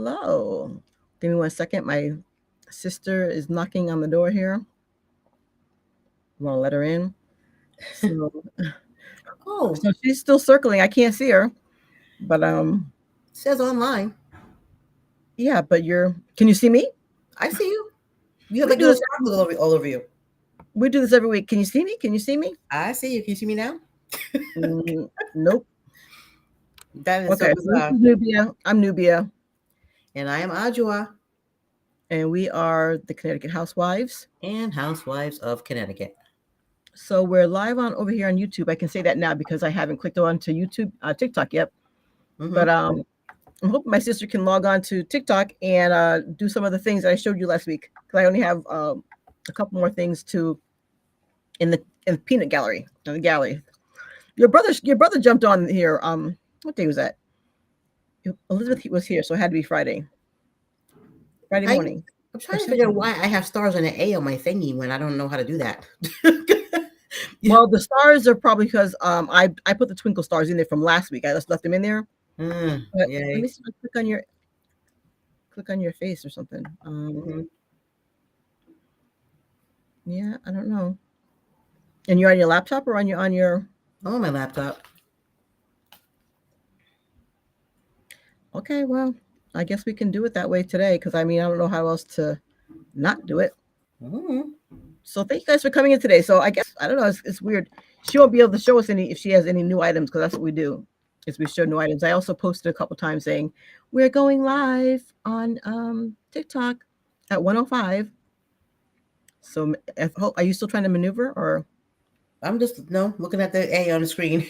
Hello. Give me 1 second. My sister is knocking on the door here. Want to let her in? So, Oh, so she's still circling. I can't see her, but it says online. yeah. But you're. Can you see me? I see you. You have We like do little this. sparkles all over you. We do this every week. Can you see me? Can you see me? I see you. Can you see me now? Nope. That is so Okay. So this bizarre. is Nubia. I'm Nubia, And I am Ajua and we are the Connecticut Housewives. and Housewives of Connecticut. So we're live on over here on YouTube. I can say that now because I haven't clicked on to YouTube, TikTok yet. Mm-hmm. But I'm hoping my sister can log on to TikTok and do some of the things that I showed you last week. Because I only have a couple more things to in the peanut gallery, in the gallery. Your brother jumped on here. What day was that? Elizabeth was here, so it had to be Friday. Friday I, morning. I'm Or trying to figure out Saturday. why I have stars on an A on my thingy when I don't know how to do that. Yeah. Well, the stars are probably because I put the twinkle stars in there from last week. I just left them in there. But let me Yay. see if I click on your face or something. Mm-hmm. Yeah, I don't know. And you're on your laptop or on your On my laptop. okay, well, I guess we can do it that way today because I mean I don't know how else to not do it. Mm-hmm. So thank you guys for coming in today. So I guess I don't know, it's weird. She won't be able to show us any if she has any new items because that's what we do. Is we show new items. I also posted a couple times saying we're going live on TikTok at 105. So are you still trying to maneuver or I'm just looking at the A on the screen.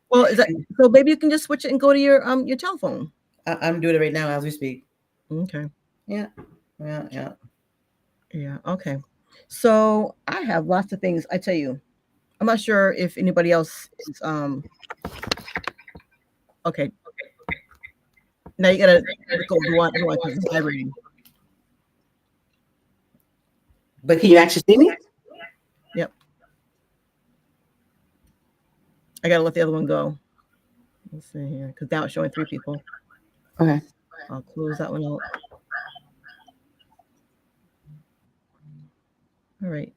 well is that so maybe you can just switch it and go to your telephone. I'm doing it right now as we speak. Okay. Yeah, yeah, yeah. Yeah, okay. So I have lots of things. I tell you, I'm not sure if anybody else is okay. Now you gotta go to one other one because it's vibrating. But can you actually see me? Yep. I gotta let the other one go. Let's see here. Because now it's showing 3 people. Okay. I'll close that one out. All right.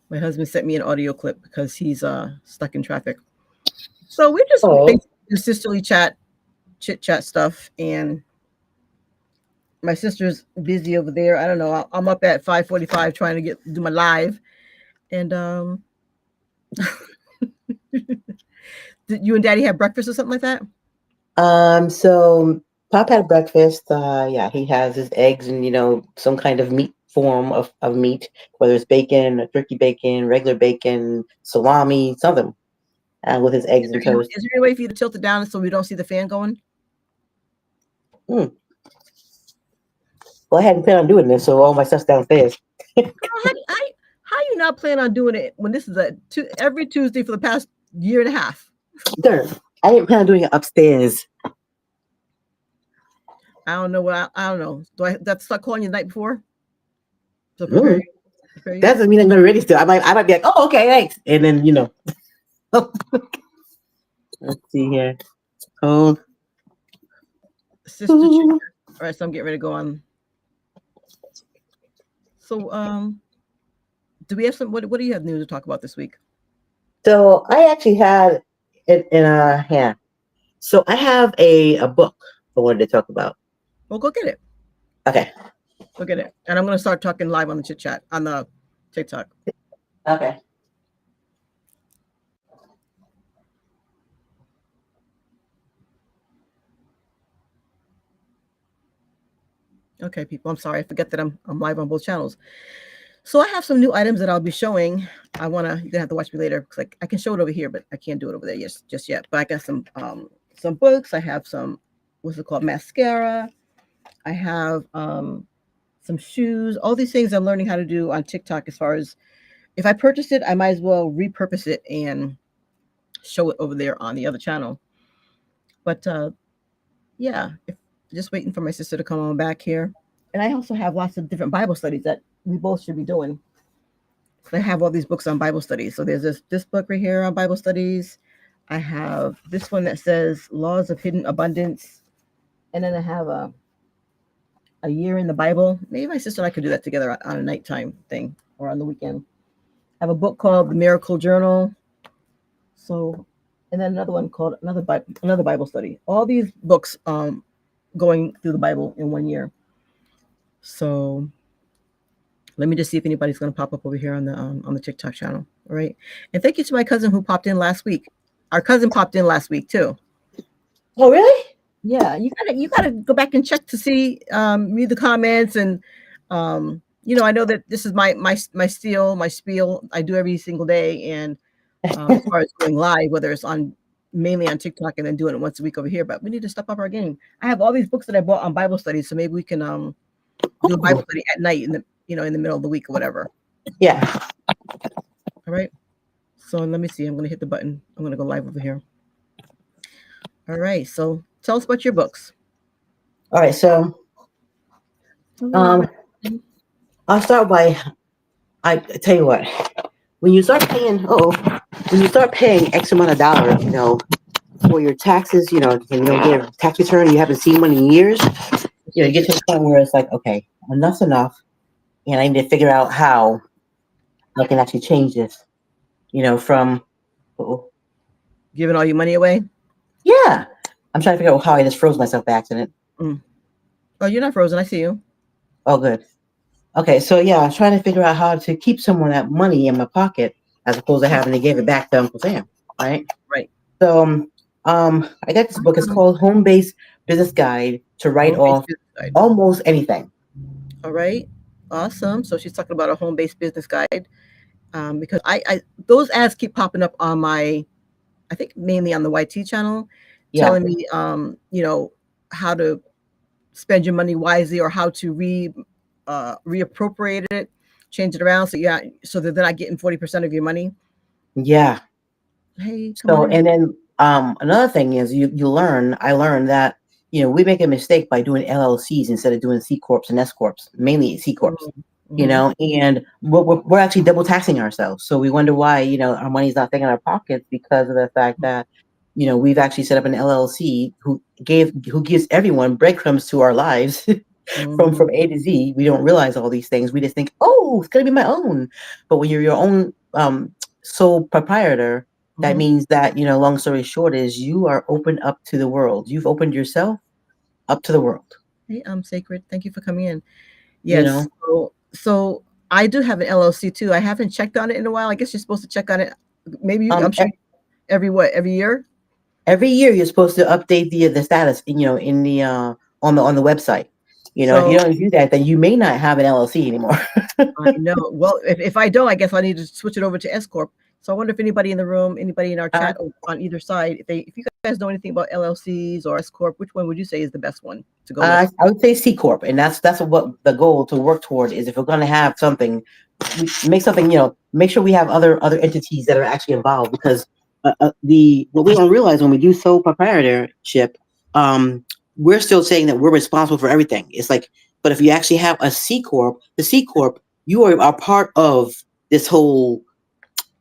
My husband sent me an audio clip because he's stuck in traffic. So we just Oh. basically do sisterly chit chat stuff, and my sister's busy over there. I don't know. I'm up at 5:45 trying to do my live, and did you and Daddy have breakfast or something like that? So Pop had breakfast. Yeah, he has his eggs and some kind of meat form of meat, whether it's bacon, turkey bacon, regular bacon, salami, something, with his eggs and toast. Is there any way for you to tilt it down so we don't see the fan going? Well, I hadn't planned on doing this, so all my stuff's downstairs. How you not plan on doing it when this is every Tuesday for the past year and a half? Sure. I didn't plan on doing it upstairs. I don't know I don't know. Do I have to start calling you the night before? So That prepare you? doesn't mean I'm gonna ready still. I might be like, oh, okay, thanks. And then let's see here. Oh, Sister All right, so I'm getting ready to go on. So do we have what do you have new to talk about this week? So I actually had it in a hand. So I have a book I wanted to talk about. Well, go get it. Okay. Go get it. And I'm gonna start talking live on the chit chat on the TikTok. Okay. Okay, people. I'm sorry. I forget that I'm live on both channels. So I have some new items that I'll be showing. You're gonna have to watch me later because I can show it over here, but I can't do it over there just yet. But I got some books. I have some what's it called, mascara. I have some shoes. All these things I'm learning how to do on TikTok. As far as if I purchase it, I might as well repurpose it and show it over there on the other channel. But yeah, just waiting for my sister to come on back here. And I also have lots of different Bible studies that we both should be doing. I have all these books on Bible studies. So there's this book right here on Bible studies. I have this one that says Laws of Hidden Abundance. and then I have a year in the Bible. Maybe my sister and I could do that together on a nighttime thing or on the weekend. I have a book called The Miracle Journal. So, and then another one called another Bible study. All these books going through the Bible in 1 year. So let me just see if anybody's going to pop up over here on the TikTok channel. All right, and thank you to my cousin who popped in last week. Our cousin popped in last week too. Oh, really? Yeah, you gotta go back and check to see, read the comments, and I know that this is my spiel I do every single day, and as far as going live, whether it's on mainly on TikTok and then doing it once a week over here, but we need to step up our game. I have all these books that I bought on Bible studies, so maybe we can do a Bible Oh, study at night in the middle of the week or whatever. yeah. All right. So let me see. I'm gonna hit the button. I'm gonna go live over here. All right. So tell us about your books. All right. So Oh, um, I'll start by I tell you what. When you start paying, when you start paying X amount of dollars, for your taxes, and you don't get a tax return you haven't seen one in years, you get to the point where it's like, okay, enough's enough, and I need to figure out how I can actually change this, from, oh, Giving all your money away? yeah, I'm trying to figure out how I just froze myself by accident. Mm. Oh, you're not frozen. I see you. Oh, good. Okay, so yeah, I was trying to figure out how to keep some of that money in my pocket as opposed to having to give it back to Uncle Sam, right? Right. So, I got this book. It's called Home Based Business Guide to Write Home-based Off business guide. Almost Anything. All right. Awesome. So she's talking about a home-based business guide. Because I those ads keep popping up on my, I think mainly on the YT channel, Yeah, telling me how to spend your money wisely, or how to reappropriate it, change it around, so that they're not getting 40% of your money. yeah. Hey, come on So, in. and then another thing is I learned that we make a mistake by doing LLCs instead of doing C corps and S corps, mainly C corps. Mm-hmm. And we're actually double taxing ourselves. So we wonder why our money's not staying in our pockets because of the fact that we've actually set up an LLC who gives everyone breadcrumbs to our lives from Mm-hmm. A to Z. We don't realize all these things. We just think, oh, it's gonna be my own. But when you're your own sole proprietor, that Mm-hmm. means that long story short is you are open up to the world. You've opened yourself up to the world. Hey, I'm Sacred. Thank you for coming in. You Yes. know, So I do have an LLC too. I haven't checked on it in a while. I guess you're supposed to check on it. Maybe um, I'm sure every year. every year you're supposed to update the status, in the on the website. If you So don't do that, then you may not have an LLC anymore. I know. Well, if I don't, I guess I need to switch it over to S corp. So I wonder if anybody in the room, anybody in our uh, chat on either side, if you guys know anything about LLCs or S corp, which one would you say is the best one to go with? I would say C corp, and that's what the goal to work toward is. If we're going to have something, make something. Make sure we have other entities that are actually involved because the what we don't realize when we do sole proprietorship, we're still saying that we're responsible for everything. It's like, but if you actually have a C corp, the C corp, you are part of this whole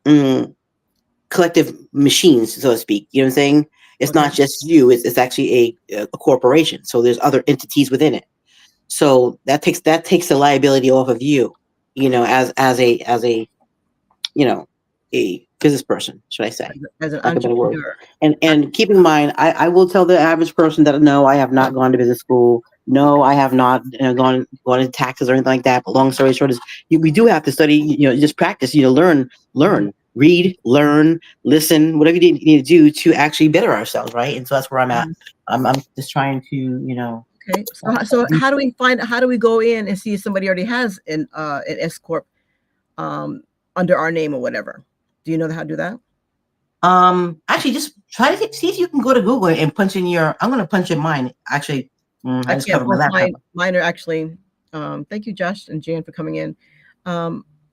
mm, collective machines, so to speak. You know what I'm saying? It's Okay. not just you. It's actually a corporation. So there's other entities within it. So that takes the liability off of you. As a a business person, should I say, As an like a better word. entrepreneur. And keep in mind, I will tell the average person that no, I have not gone to business school. No, I have not gone into taxes or anything like that. But long story short is we do have to study. Just practice. Learn, read, learn, listen, whatever you need to do to actually better ourselves, right? And so that's where I'm at. Mhm. I'm just trying to Okay. So how do we go in and see if somebody already has an S corp um under our name or whatever? Do you know how to do that? Actually, just try to see if you can go to Google and punch in your. I'm gonna punch in mine. Actually, I I just can't. covered my Both laptop. mine are actually. Thank you, Josh and Jan, for coming in.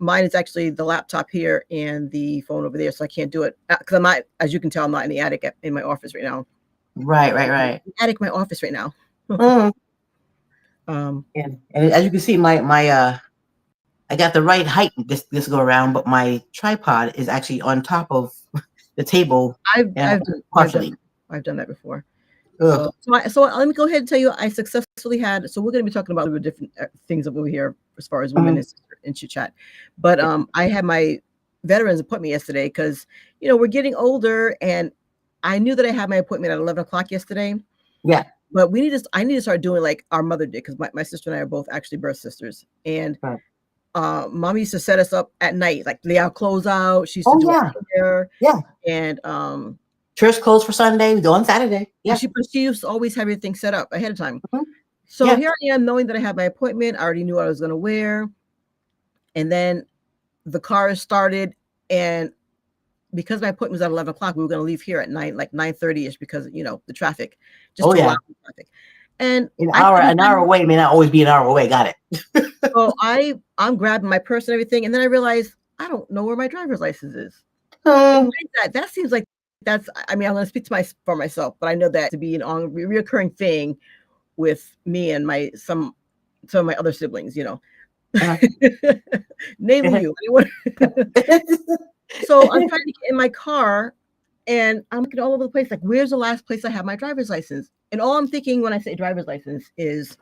Mine is actually the laptop here and the phone over there, so I can't do it because I'm not. As you can tell, I'm not in the attic in my office right now. Right, right, right. Attic, my office right now. Mm. um, And as you can see, my I got the right height this go around, but my tripod is actually on top of the table, I've and I've done, I've partially. done I've done that before. Ugh. So let me go ahead and tell you, I successfully had. So we're going to be talking about a little bit different things over here as far as women in chit chat. But I had my veterans appointment yesterday because we're getting older, and I knew that I had my appointment at 11 o'clock yesterday. Yeah. But I need to start doing like our mother did, because my sister and I are both actually birth sisters, and Mom used to set us up at night, like lay our clothes out. She used to do our hair. Yeah. And church clothes for Sunday, we go on Saturday. Yeah. She used to always have everything set up ahead of time. Mhm. So here I am, knowing that I had my appointment. I already knew what I was going to wear. And then the car started, and because my appointment was at 11 o'clock, we were going to leave here at 9:30ish, because the traffic, just to allow the traffic. And an hour away may not always be an hour away. Got it. So I'm grabbing my purse and everything, and then I realized I don't know where my driver's license is. That seems like I'm going to speak for myself, but I know that to be an reoccurring thing with me and some of my other siblings, namely you. So I'm trying to get in my car, and I'm looking all over the place, like, where's the last place I have my driver's license? And all I'm thinking when I say driver's license is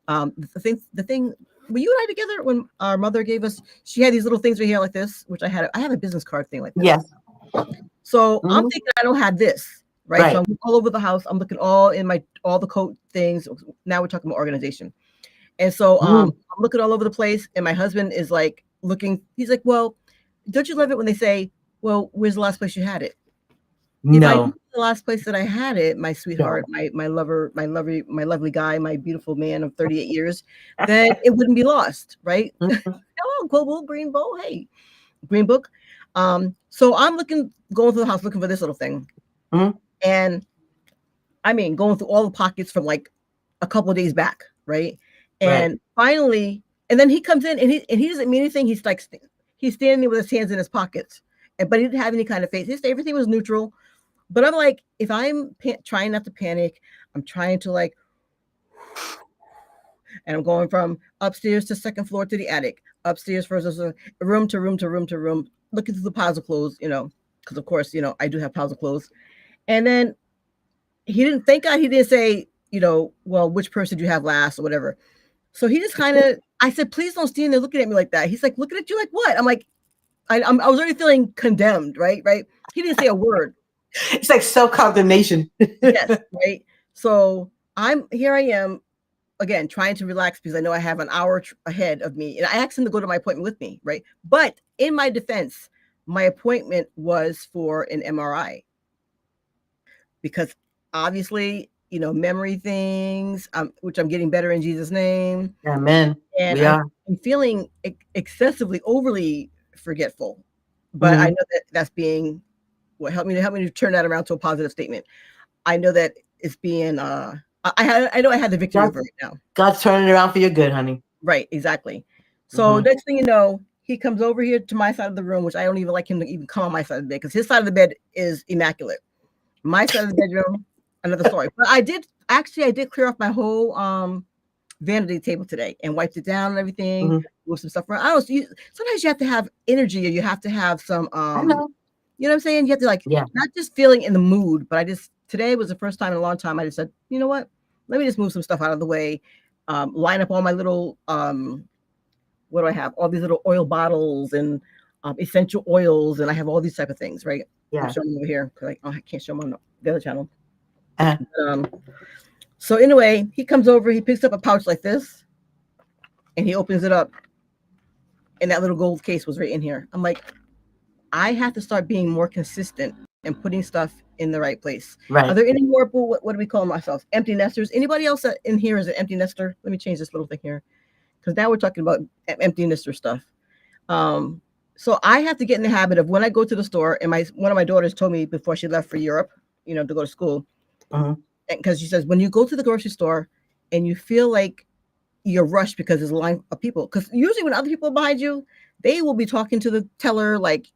the thing. Were you and I together when our mother gave us? She had these little things right here like this, which I have a business card thing like this. Yes. So I'm thinking I don't have this, right? So I'm all over the house. I'm looking all the coat things. Now we're talking about organization. And so I'm looking all over the place, and my husband is like looking. He's like, "Well, don't you love it when they say, well, where's the last place you had it?" If I knew the last place that I had it, my sweetheart, my lover, my lovely guy, my beautiful man of 38 years, then it wouldn't be lost, right? Hello, Global Green Bowl. Hey, Green Book. So I'm going through the house looking for this little thing. And I mean, going through all the pockets from like a couple of days back, right? And finally, and then he comes in, and he doesn't mean anything. He's like, he's standing there with his hands in his pockets, but he didn't have any kind of face. Everything was neutral. But I'm like, if I'm trying not to panic, I'm trying to like, and I'm going from upstairs to second floor to the attic, upstairs first, room to room to room to room, looking through the piles of clothes, because of course, I do have piles of clothes. And then thank God he didn't say, well, which purse did you have last or whatever. So he just kind of, I said, please don't stand there looking at me like that. He's like, looking at you like what? I'm like, I was already feeling condemned, right? He didn't say a word. It's like self-condemnation. Yes, right. So here I am again, trying to relax because I know I have an hour ahead of me, and I asked him to go to my appointment with me, right? But in my defense, my appointment was for an MRI, because obviously, memory things, which I'm getting better in Jesus' name. Amen. And I'm feeling excessively, overly forgetful, but I know that's being what help me to turn that around to a positive statement. I know that it's being I know I had the victory over it now. God's turning it around for your good, honey. Right, exactly. So next thing you know, he comes over here to my side of the room, which I don't even like him to even come on my side of the bed, because his side of the bed is immaculate. My side of the bedroom, another story. But I did clear off my whole vanity table today and wiped it down and everything, move some stuff around. I don't. Sometimes you have to have energy, or you have to have some. I know. You know what I'm saying? You have to not just feeling in the mood, but today was the first time in a long time I just said, you know what? Let me just move some stuff out of the way, line up all my little, what do I have? All these little oil bottles and essential oils, and I have all these type of things, right? Yeah. I'm showing them over here because I can't show them on the other channel. So anyway, he comes over, he picks up a pouch like this, and he opens it up, and that little gold case was right in here. I'm like, I have to start being more consistent and putting stuff in the right place. Right. Are there any more, what do we call ourselves? Empty nesters? Anybody else in here is an empty nester? Let me change this little thing here, because now we're talking about empty nester stuff. So I have to get in the habit of when I go to the store, and one of my daughters told me before she left for Europe, to go to school, because she says, when you go to the grocery store and you feel like you're rushed because there's a line of people, because usually when other people are behind you, they will be talking to the teller like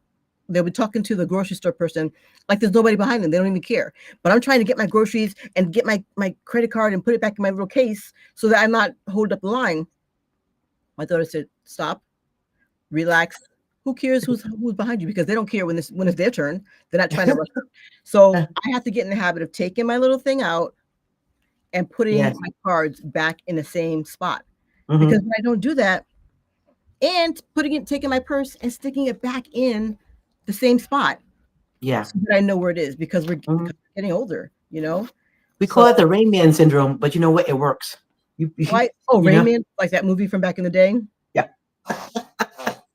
they'll be talking to the grocery store person like there's nobody behind them. They don't even care. But I'm trying to get my groceries and get my credit card and put it back in my little case so that I'm not holding up the line. My daughter said, stop, relax, who cares who's behind you because they don't care when it's their turn. They're not trying to rush. So I have to get in the habit of taking my little thing out and putting Yes. my cards back in the same spot. Hmm. Because when I don't do that, and taking my purse and sticking it back in the same spot Yeah. so that I know where it is Hmm. because we're getting older, you know. We So call it the Rain Man syndrome, but you know what? It works. why? Oh, You Rain know. Man, like that movie from back in the day. Yeah.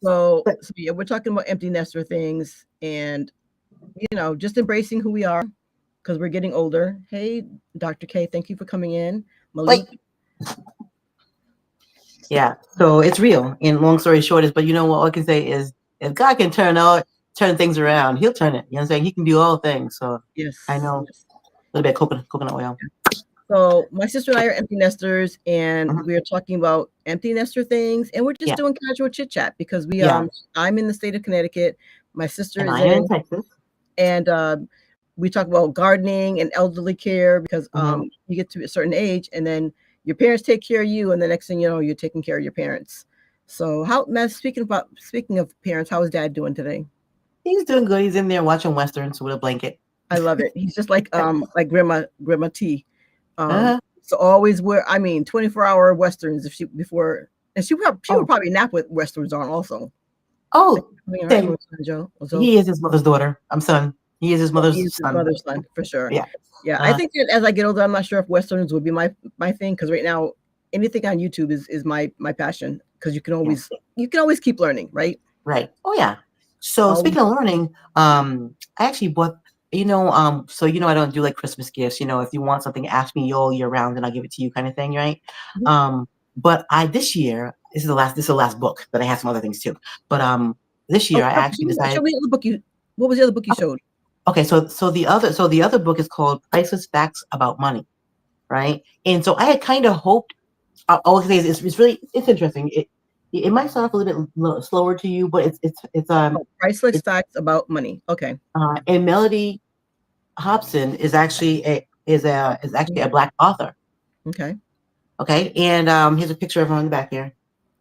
So, But so yeah, we're talking about empty nester things, and just embracing who we are because we're getting older. Hey, Dr. K, thank you for coming in. like, Malik, yeah. So it's real. And long story short is, but you know what? All I can say is, if God can turn things around, He'll turn it. You know what I'm saying? He can do all things. So I yes, know yes. a little bit of coconut oil. So my sister and I are empty nesters, and Mhm. we are talking about empty nester things, and we're just Yeah. doing casual chit chat because Yeah. I'm in the state of Connecticut, my sister And is I am in in, Texas. and we talk about gardening and elderly care because Hmm. you get to a certain age, and then your parents take care of you, and the next thing you know, you're taking care of your parents. So how, Matt, speaking of parents, how is Dad doing today? He's doing good. He's in there watching westerns with a blanket. I love it. He's just like Grandma T. Uh-huh. So always wear, I mean, 24-hour westerns if she before, and she would Oh, probably nap with westerns on also. Thank oh, you for being right, same. Melissa and Joe. So He is his mother's daughter. I'm son. He is his he mother's is his son. mother's son for sure. Yeah. Yeah, I Uh, think that as I get older, I'm not sure if westerns would be my thing because right now anything on YouTube is my passion because yeah. you can always keep learning, right? Right. Oh yeah. So Always. speaking of learning, I actually bought, so I don't do like Christmas gifts. If you want something, ask me all year round and I'll give it to you kind of thing, right? Mhm. But this year, this is the last book, but I have some other things too. But this Oh, year I actually show decided, me the other book you. What was the other book you showed? okay, so the other book is called Priceless Facts About Money, right? And so I had kind of hoped, all I can say is it's interesting. It might start off a little bit slower to you, but Oh, Priceless it's Facts About Money. Okay. and Melody Hobson is actually a black author. Okay. Okay, and here's a picture of her on the back here.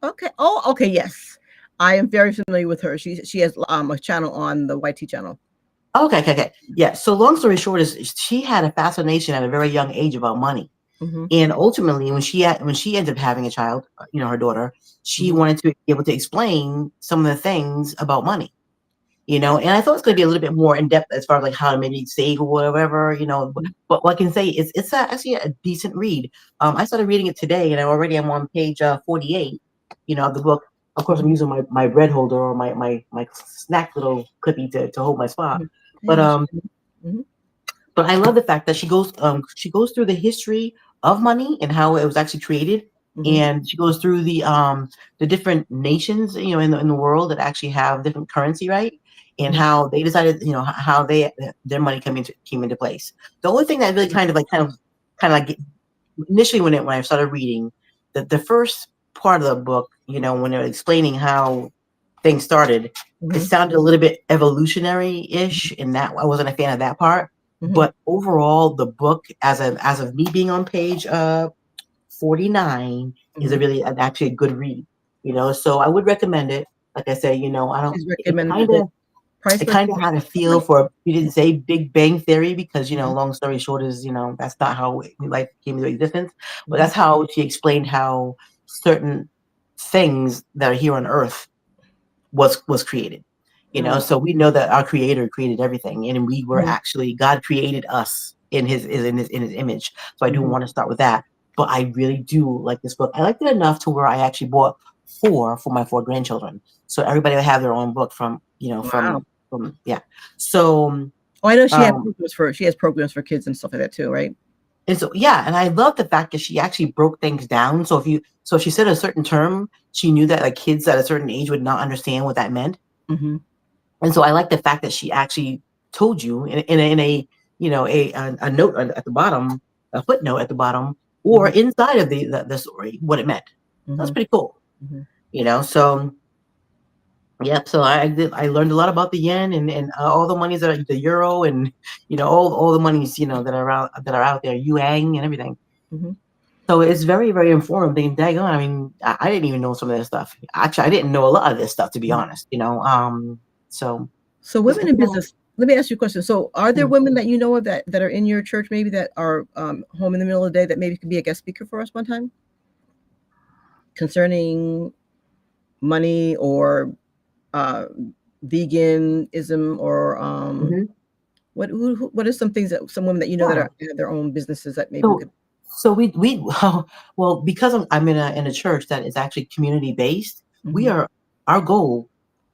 Okay. Oh, okay. Yes, I am very familiar with her. She has a channel on the YT channel. Okay, okay, okay. Yeah. So long story short is she had a fascination at a very young age about money, Hmm. and ultimately when she ended up having a child, her daughter, she Hmm. wanted to be able to explain some of the things about money. And I thought it's going to be a little bit more in depth as far as like how to maybe save or whatever. But what I can say is actually a decent read. I started reading it today, and I already am on page 48. Of the book. Of course, I'm Hmm. using my bread holder or my snack little clippy to hold my spot. Hmm. But Hey, hmm. I love the fact that she goes through the history of money and how it was actually created, Hmm. and she goes through the different nations in the world that actually have different currency, right? And Hmm. how they decided, how their money came into place. The only thing that really kind of like initially when I started reading the first part of the book, when they're explaining how things started, it Hmm. sounded a little bit evolutionary-ish, and that I wasn't a fan of that part. Hmm. But overall, the book, as of me being on page 49, is Hmm. actually a good read. So I would recommend it. Like I say, I don't. She's It recommended the kind book of it Priceless kind of Facts had a About feel Money. for, you didn't say Big Bang Theory, because Hmm. long story short is, that's not how life came into existence. But Hmm. that's how she explained how certain things that are here on Earth was created. Mm. So we know that our Creator created everything, and we were Hmm. actually, God created us in his image. So I do Hmm. want to start with that. But I really do like this book. I liked it enough to where I actually bought four for my four grandchildren. So everybody will have their own book Wow. from yeah. So Oh, I know um she has programs for kids and stuff like that too, right? and so yeah, and I love the fact that she actually broke things down. So if she said a certain term, she knew that like kids at a certain age would not understand what that meant. Hmm. And so I like the fact that she actually told you in a a note at the bottom, a footnote at the bottom, or Hmm. inside of the story, what it meant. That's Hmm. pretty cool. Hmm. So yep. So I learned a lot about the yen and all the monies that are the euro, and all the monies that are out there, yuan and everything. Hmm. So it's very, very informative. Daggone, I mean, I didn't even know some of this stuff. Actually, I didn't know a lot of this stuff, to be Mhm. honest. So So women it's in been a- business. Let me ask you a question. So are there mm. women that you know of that are in your church maybe that are home in the middle of the day that maybe could be a guest speaker for us one time concerning money or uh, veganism or Mhm. what are some things that some women that you know that Yeah. are have their own businesses that maybe we So could. so we well, because I'm in a church that is actually community based. We Mhm, are Our goal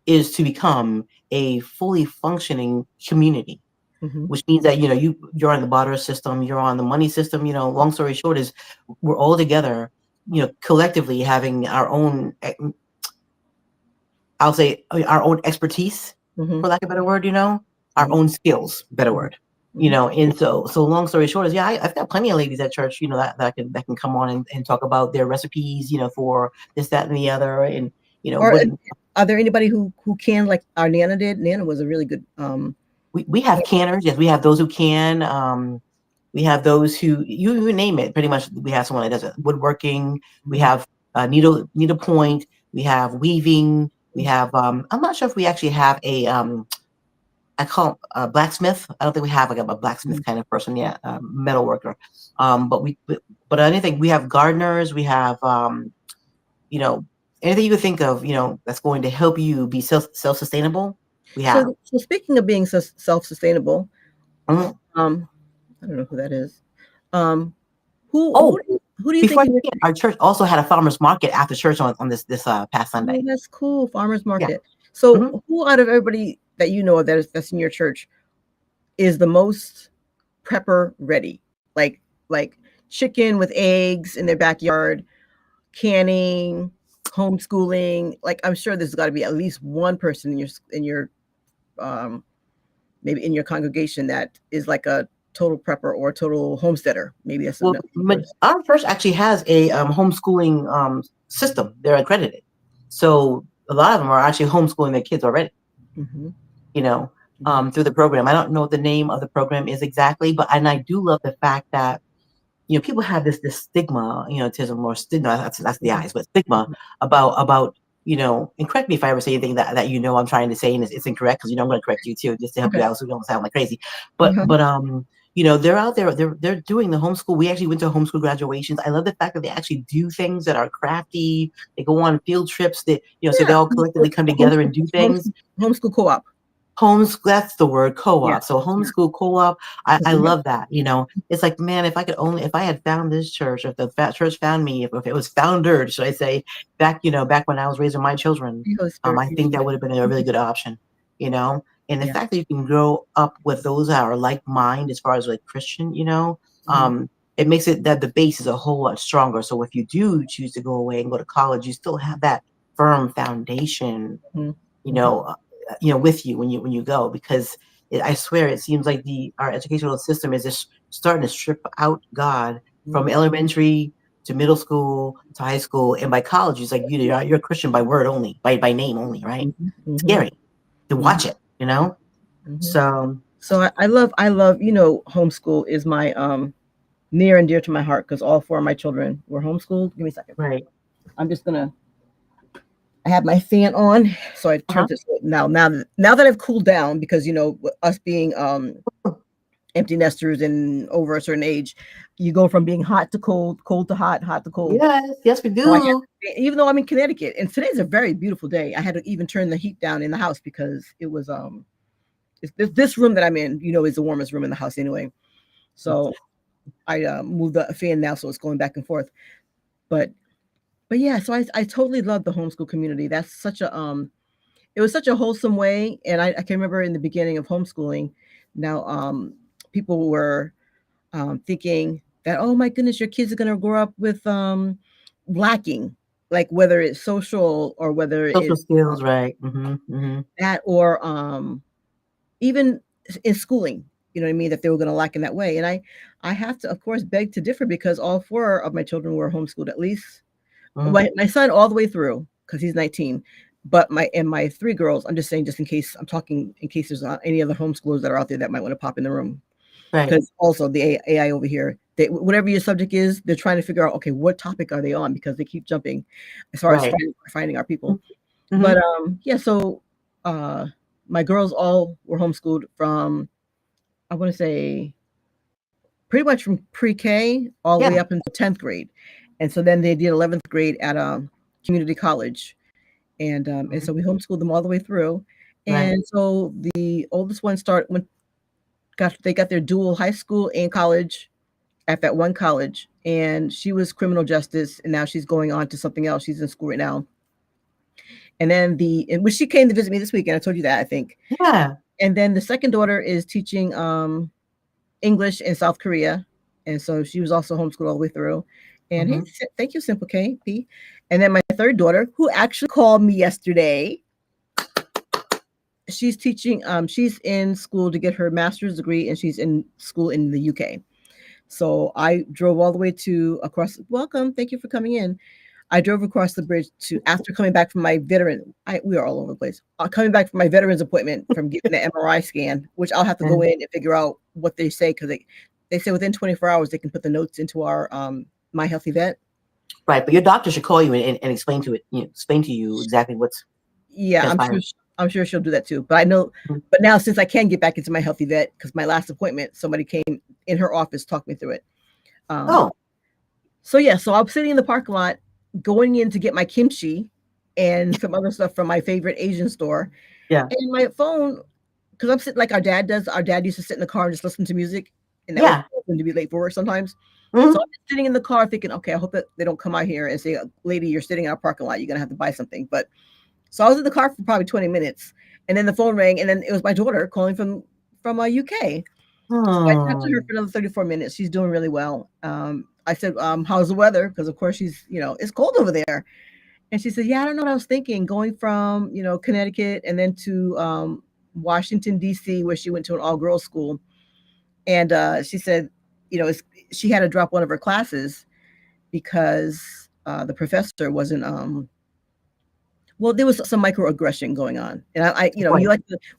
is to become a fully functioning community, mhm, which means that you're on the barter system, you're on the money system. Long story short is we're all together, collectively having our own, I'll say, our own expertise, mhm, for lack of a better word, our mhm, own skills, better mhm, word. mhm. And so long story short is, yeah, I've got plenty of ladies at church, that can come on and talk about their recipes, for this, that, and the other, and Or what are there anybody who can like our Nana did? Nana was a really good we have canners. Yes, we have those who can. We have those who you name it. Pretty much, we have someone that does it. Woodworking. We mhm, have needle point. We have weaving. We have. I'm not sure if we actually have a. I call him a blacksmith. I don't think we have like a blacksmith mhm. kind of person yet, metal worker. But anything, we have gardeners. We have you know, anything you could think of, that's going to help you be self sustainable. We have. So speaking of being self-sustainable, Mhm. um, I don't know who that is. Um, who Oh, who who do you before think I in your forget, our church also had a farmers market after church on this past oh, Sunday. that's cool, farmers Yeah. market. So Hmm. who out of everybody that you know of that's in your church is the most prepper ready? Like chicken with eggs in their backyard, canning, homeschooling. Like I'm sure there's got to be at least one person in your um, maybe in your congregation that is like a total prepper or a total homesteader. Maybe that's Well, another word. our church actually has a homeschooling system. They're accredited, so a lot of them are actually homeschooling their kids already. Hmm. You know, Hmm. through the program. I don't know what the name of the program is exactly, but and I do love the fact that people have this stigma, autism or stigma. That's the Hmm. eyes, but stigma about And correct me if I ever say anything that I'm trying to say and it's incorrect, because I'm going to correct you too, just to help you Okay. out so you don't sound like crazy. But Uh-huh. but they're out there. They're doing the homeschool. We actually went to homeschool graduations. I love the fact that they actually do things that are crafty. They go on field trips. That so they Yeah. all collectively come together and do things. Homeschool co-op. Homes, that's the word, Yeah. co-op. So Yeah. homeschool co-op, I Mhm. love that. It's like, man, if I had found this church, if the church found me, if it was foundered, should I say, back when I was raising my children, Holy Spirit. I think that would have been a really good option, you know. And the Yeah. fact that you can grow up with those that are like mind as far as like Christian, Mhm. it makes it that the base is a whole lot stronger. So if you do choose to go away and go to college, you still have that firm foundation, Mhm. you Mhm. know, uh, with you when you go, because I swear it seems like the our educational system is just starting to strip out God Mhm. from elementary to middle school to high school, and by college it's like you're a Christian by word only, by name only, right? Mhm. Mhm. Scary to Mhm. watch it, Mhm. So So I love homeschool is my near and dear to my heart because all four of my children were homeschooled. Give me a second. right. I'm just gonna. I have my fan on, so I Uh-huh. turned this now that I've cooled down because us being empty nesters and over a certain age, you go from being hot to cold, cold to hot, hot to cold. Yes, we So do. even though I'm in Connecticut, and today's a very beautiful day, I had to even turn the heat down in the house because it was this room that I'm in, is the warmest room in the house anyway. So I moved the fan now, so it's going back and forth. But yeah, so I totally love the homeschool community. That's such a it was such a wholesome way, and I can remember in the beginning of homeschooling. Now, people were thinking that, oh my goodness, your kids are going to grow up with lacking, like whether it's social or whether Social it's skills, right? Hmm. that or even in schooling. You know what I mean? That they were going to lack in that way, and I have to, of course, beg to differ because all four of my children were homeschooled at least. Hmm. My son all the way through because he's 19. But my three girls, I'm just saying, just in case I'm talking, in case there's any other homeschoolers that are out there that might want to pop in the room. Right. because also the AI over here, whatever your subject is, they're trying to figure out, okay, what topic are they on, because they keep jumping as far as Right. finding our people. Mm-hmm. But yeah, so uh, my girls all were homeschooled from, I want to say, pretty much from pre-K all the way Yeah. up until 10th grade, and so then they did 11th grade at community college, and Mhm. so we homeschooled them all the way through. Right. And so the oldest one they got their dual high school and college at that one college, and she was criminal justice, and now she's going on to something else. She's in school right now. And then when she came to visit me this weekend, I told you that, I think. Yeah. And then the second daughter is teaching English in South Korea, and so she was also homeschooled all the way through. And hey, Mm-hmm. thank you, Simple K P. And then my third daughter, who actually called me yesterday, she's teaching. She's in school to get her master's degree, and she's in school in the UK. So I drove all the way to across. Welcome, thank you for coming in. I drove across the bridge to after coming back from my veteran. We are all over the place. Coming back from my veterans appointment from getting the MRI scan, which I'll have to go And, in and figure out what they say, because they say within 24 hours they can put the notes into our My Healthy Vet. right. But your doctor should call you and explain to it, explain to you exactly what's Yeah, transpiring. I'm sure she'll do that too. But I know, Mhm. but now since I can get back into My Healthy Vet, because my last appointment, somebody came in her office, talked me through it. Um, Oh, So yeah, so I'm sitting in the parking lot going in to get my kimchi and some other stuff from my favorite Asian store. yeah. And my phone, because I'm sitting like our dad does. Our dad used to sit in the car and just listen to music, and that would Yeah. cause him to be late for work sometimes. So Hmm. I'm just sitting in the car thinking, okay, I hope that they don't come out here and say, lady, you're sitting in our parking lot. You're gonna have to buy something. But so I was in the car for probably 20 minutes, and then the phone rang, and then it was my daughter calling from UK. So I talked to her Hmm. for another 34 minutes. She's doing really well. I said, how's the weather? Because of course she's, it's cold over there. And she said, yeah, I don't know what I was thinking, going from, Connecticut and then to Washington, D.C., where she went to an all girls school. And she said, she had to drop one of her classes because the professor wasn't, well, there was some microaggression going on. And Right.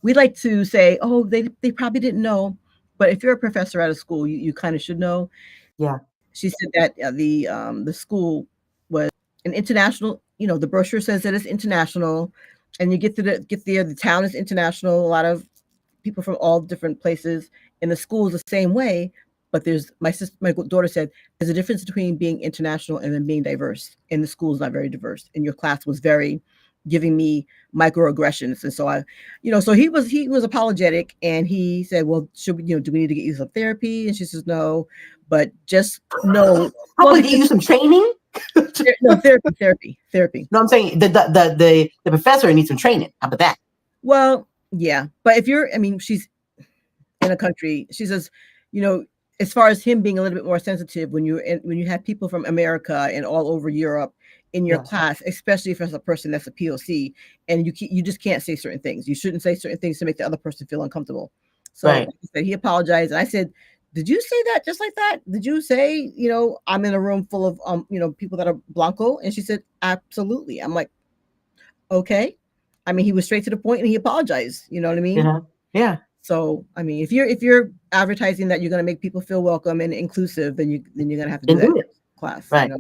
we like to say, oh, they probably didn't know. But if you're a professor at a school, you kind of should know. Yeah. She said that the school was an international. The brochure says that it's international, and you get there. The town is international. A lot of people from all different places, and the school is the same way. But my daughter said there's a difference between being international and then being diverse. And the school is not very diverse. And your class was very giving me microaggressions, and so so he was apologetic, and he said, well, should we, do we need to get you some therapy? And she says no, but just no. How Well, about get because you some training? no, therapy. No, I'm saying the professor needs some training. How about that? Well, yeah, but if you're, I mean, she's in a country, she says, you know, as far as him being a little bit more sensitive when you have people from America and all over Europe in your Yeah. class, especially if it's a person that's a POC, and you just can't say certain things. You shouldn't say certain things to make the other person feel uncomfortable. So Right. like I said, he apologized, and I said, "Did you say that just like that? Did you say, I'm in a room full of people that are Blanco?" And she said, "Absolutely." I'm like, "Okay." I mean, he was straight to the point and he apologized. You know what I mean? Yeah. Yeah. So, I mean, if you're advertising that you're going to make people feel welcome and inclusive, then you're going to have to do Then that do in it. class. Right.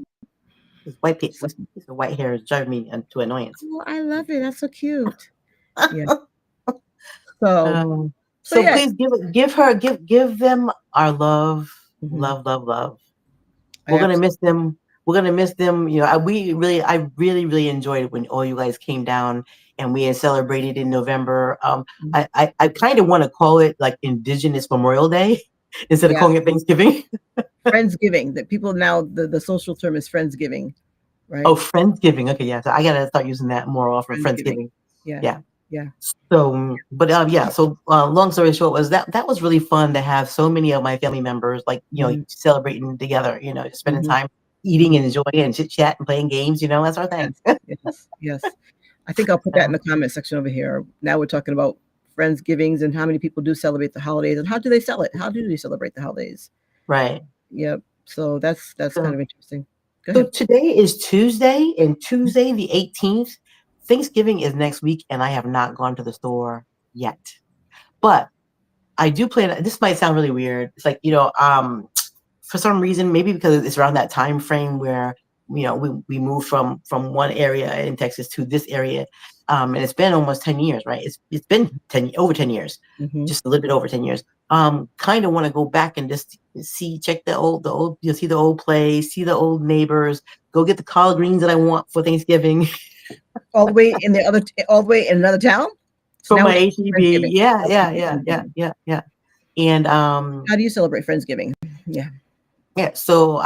This white So, piece of white hair is driving me to annoyance. oh, I love it. That's so cute. Yeah. So, so So yeah. please give them our love, Mhm. love, love, love. I We're gonna absolutely. miss them. We're gonna miss them. I really, really enjoyed it when all you guys came down and we had celebrated in November. I kind of want to call it like Indigenous Memorial Day instead of Yeah. calling it Thanksgiving. Friendsgiving. That people now the social term is friendsgiving, Oh, right? Friendsgiving. Okay, yeah. So I gotta start using that more often. Friendsgiving. Friendsgiving. Yeah. Yeah. Yeah. So, but yeah. So, long story short, was that was really fun to have so many of my family members, like Mhm. celebrating together. Just spending Mhm. time eating Mhm. and enjoying and chit chat and playing games. That's our thing. Yes. Yes. Yes. I think I'll put that in the comment section over here. Now we're talking about Friendsgivings and how many people do celebrate the holidays and how do they sell it? How do they celebrate the holidays? Right. Yep. So that's kind So, of interesting. Go so ahead. today is Tuesday, and Tuesday the 18th. Thanksgiving is next week, and I have not gone to the store yet. But I do plan. This might sound really weird. It's like, for some reason, maybe because it's around that time frame where we moved from one area in Texas to this area, and it's been almost 10 years, right? It's been over 10 years, Mm-hmm. just a little bit over 10 years. Kind of want to go back and just check the old, see the old place, see the old neighbors, go get the collard greens that I want for Thanksgiving All the way in all the way in another town. So for now my we're talking HEB. Friendsgiving. Yeah, Okay, yeah, yeah, yeah, Friendsgiving. yeah, yeah. And How do you celebrate Friendsgiving? Yeah. yeah, so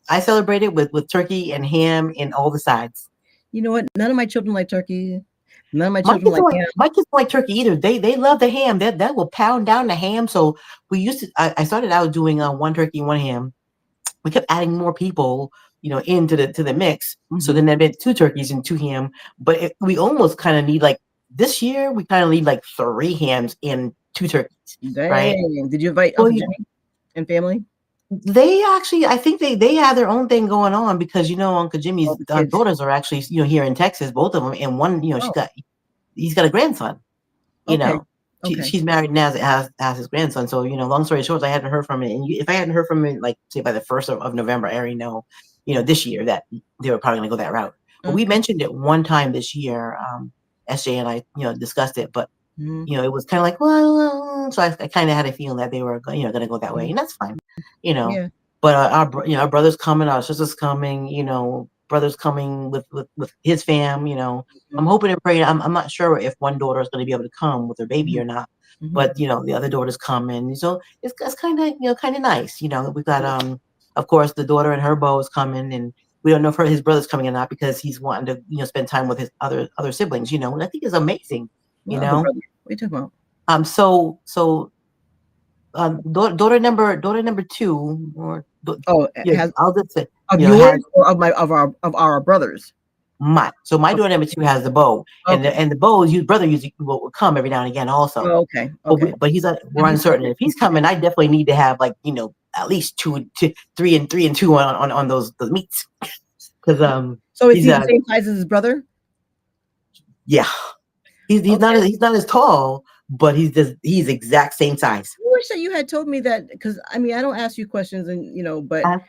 I celebrated with turkey and ham and all the sides. You know what? None of my children like turkey. None of my My children kids like don't like ham. my kids don't like turkey either. They love the ham. That will pound down the ham. So we used to. I started out doing one turkey, one ham. We kept adding more people, into the mix. So Mm-hmm. then that meant two turkeys and two ham. But we almost kind of need like this year. We kind of need like three hams and two turkeys, right? Dang. Did you invite Well, Uncle Jimmy and family? they actually, I think they have their own thing going on because Uncle All Jimmy's the kids. daughters are actually here in Texas, both of them, and one Oh, he's got a grandson. you okay. know Okay. she's married now as his grandson. So long story short, I hadn't heard from him, and if I hadn't heard from him like say by the 1st of November, I already know this year that they were probably going to go that route. But we Okay. mentioned it one time this year. SJ and I discussed it, but Mm-hmm. it was kind of like, well, so I kind of had a feeling that they were going to go that way, and that's fine. you know Yeah. but our brother's coming, our sister's coming, brother's coming with his fam. I'm Mm-hmm. hoping and praying. I'm not sure if one daughter is going to be able to come with her baby Mm-hmm. or not, Mm-hmm. but the other daughter's coming, so it's kind of nice. We got of course the daughter and her beau is coming, and we don't know if his brother's coming or not because he's wanting to spend time with his other siblings, and I think it's amazing. What other brother? What are you talking about? So daughter number two, or Oh, it has I'll just say, of has yours or of our brothers? my Okay. daughter number two has the bow, and Okay. the bow's brother usually will come every now and again also. Oh, okay. But Okay. we're Have you uncertain. celebrated If he's Thanksgiving? coming, I definitely need to have like at least three and two on those meats because So is he's he the same size as his brother? yeah, he's not Okay. as tall, but he's exact same size. I wish that you had told me that because I mean I don't ask you questions and but Uh,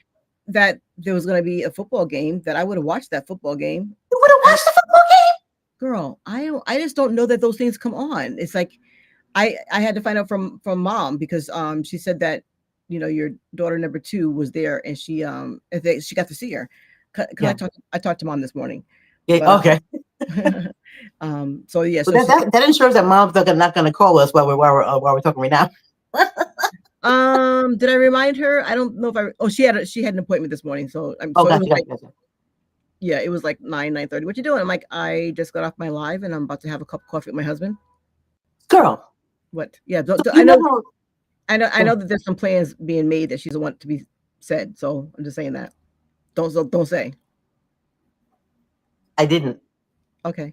that there was going to be a football game that I would have watched that football game. you would have I, watched the football game. girl, I just don't know that those things come on. It's like I had to find out from mom because she said that your daughter number two was there and she got to see her because Yeah. I talked to mom this morning, Yeah. but Okay. so yeah, Well, so she said that ensures that mom's not going to call us while we're talking right now. did I remind her? I don't know if she had an appointment this morning, so Oh, so it was gotcha, like gotcha, gotcha. yeah, it was like 9:30. What you doing? I'm like, I just got off my live and I'm about to have a cup of coffee with my husband. Girl, What? Yeah, you I know know how. I know that there's some plans being made that she's the one to be said. So I'm just saying that. Don't say. I didn't. Okay.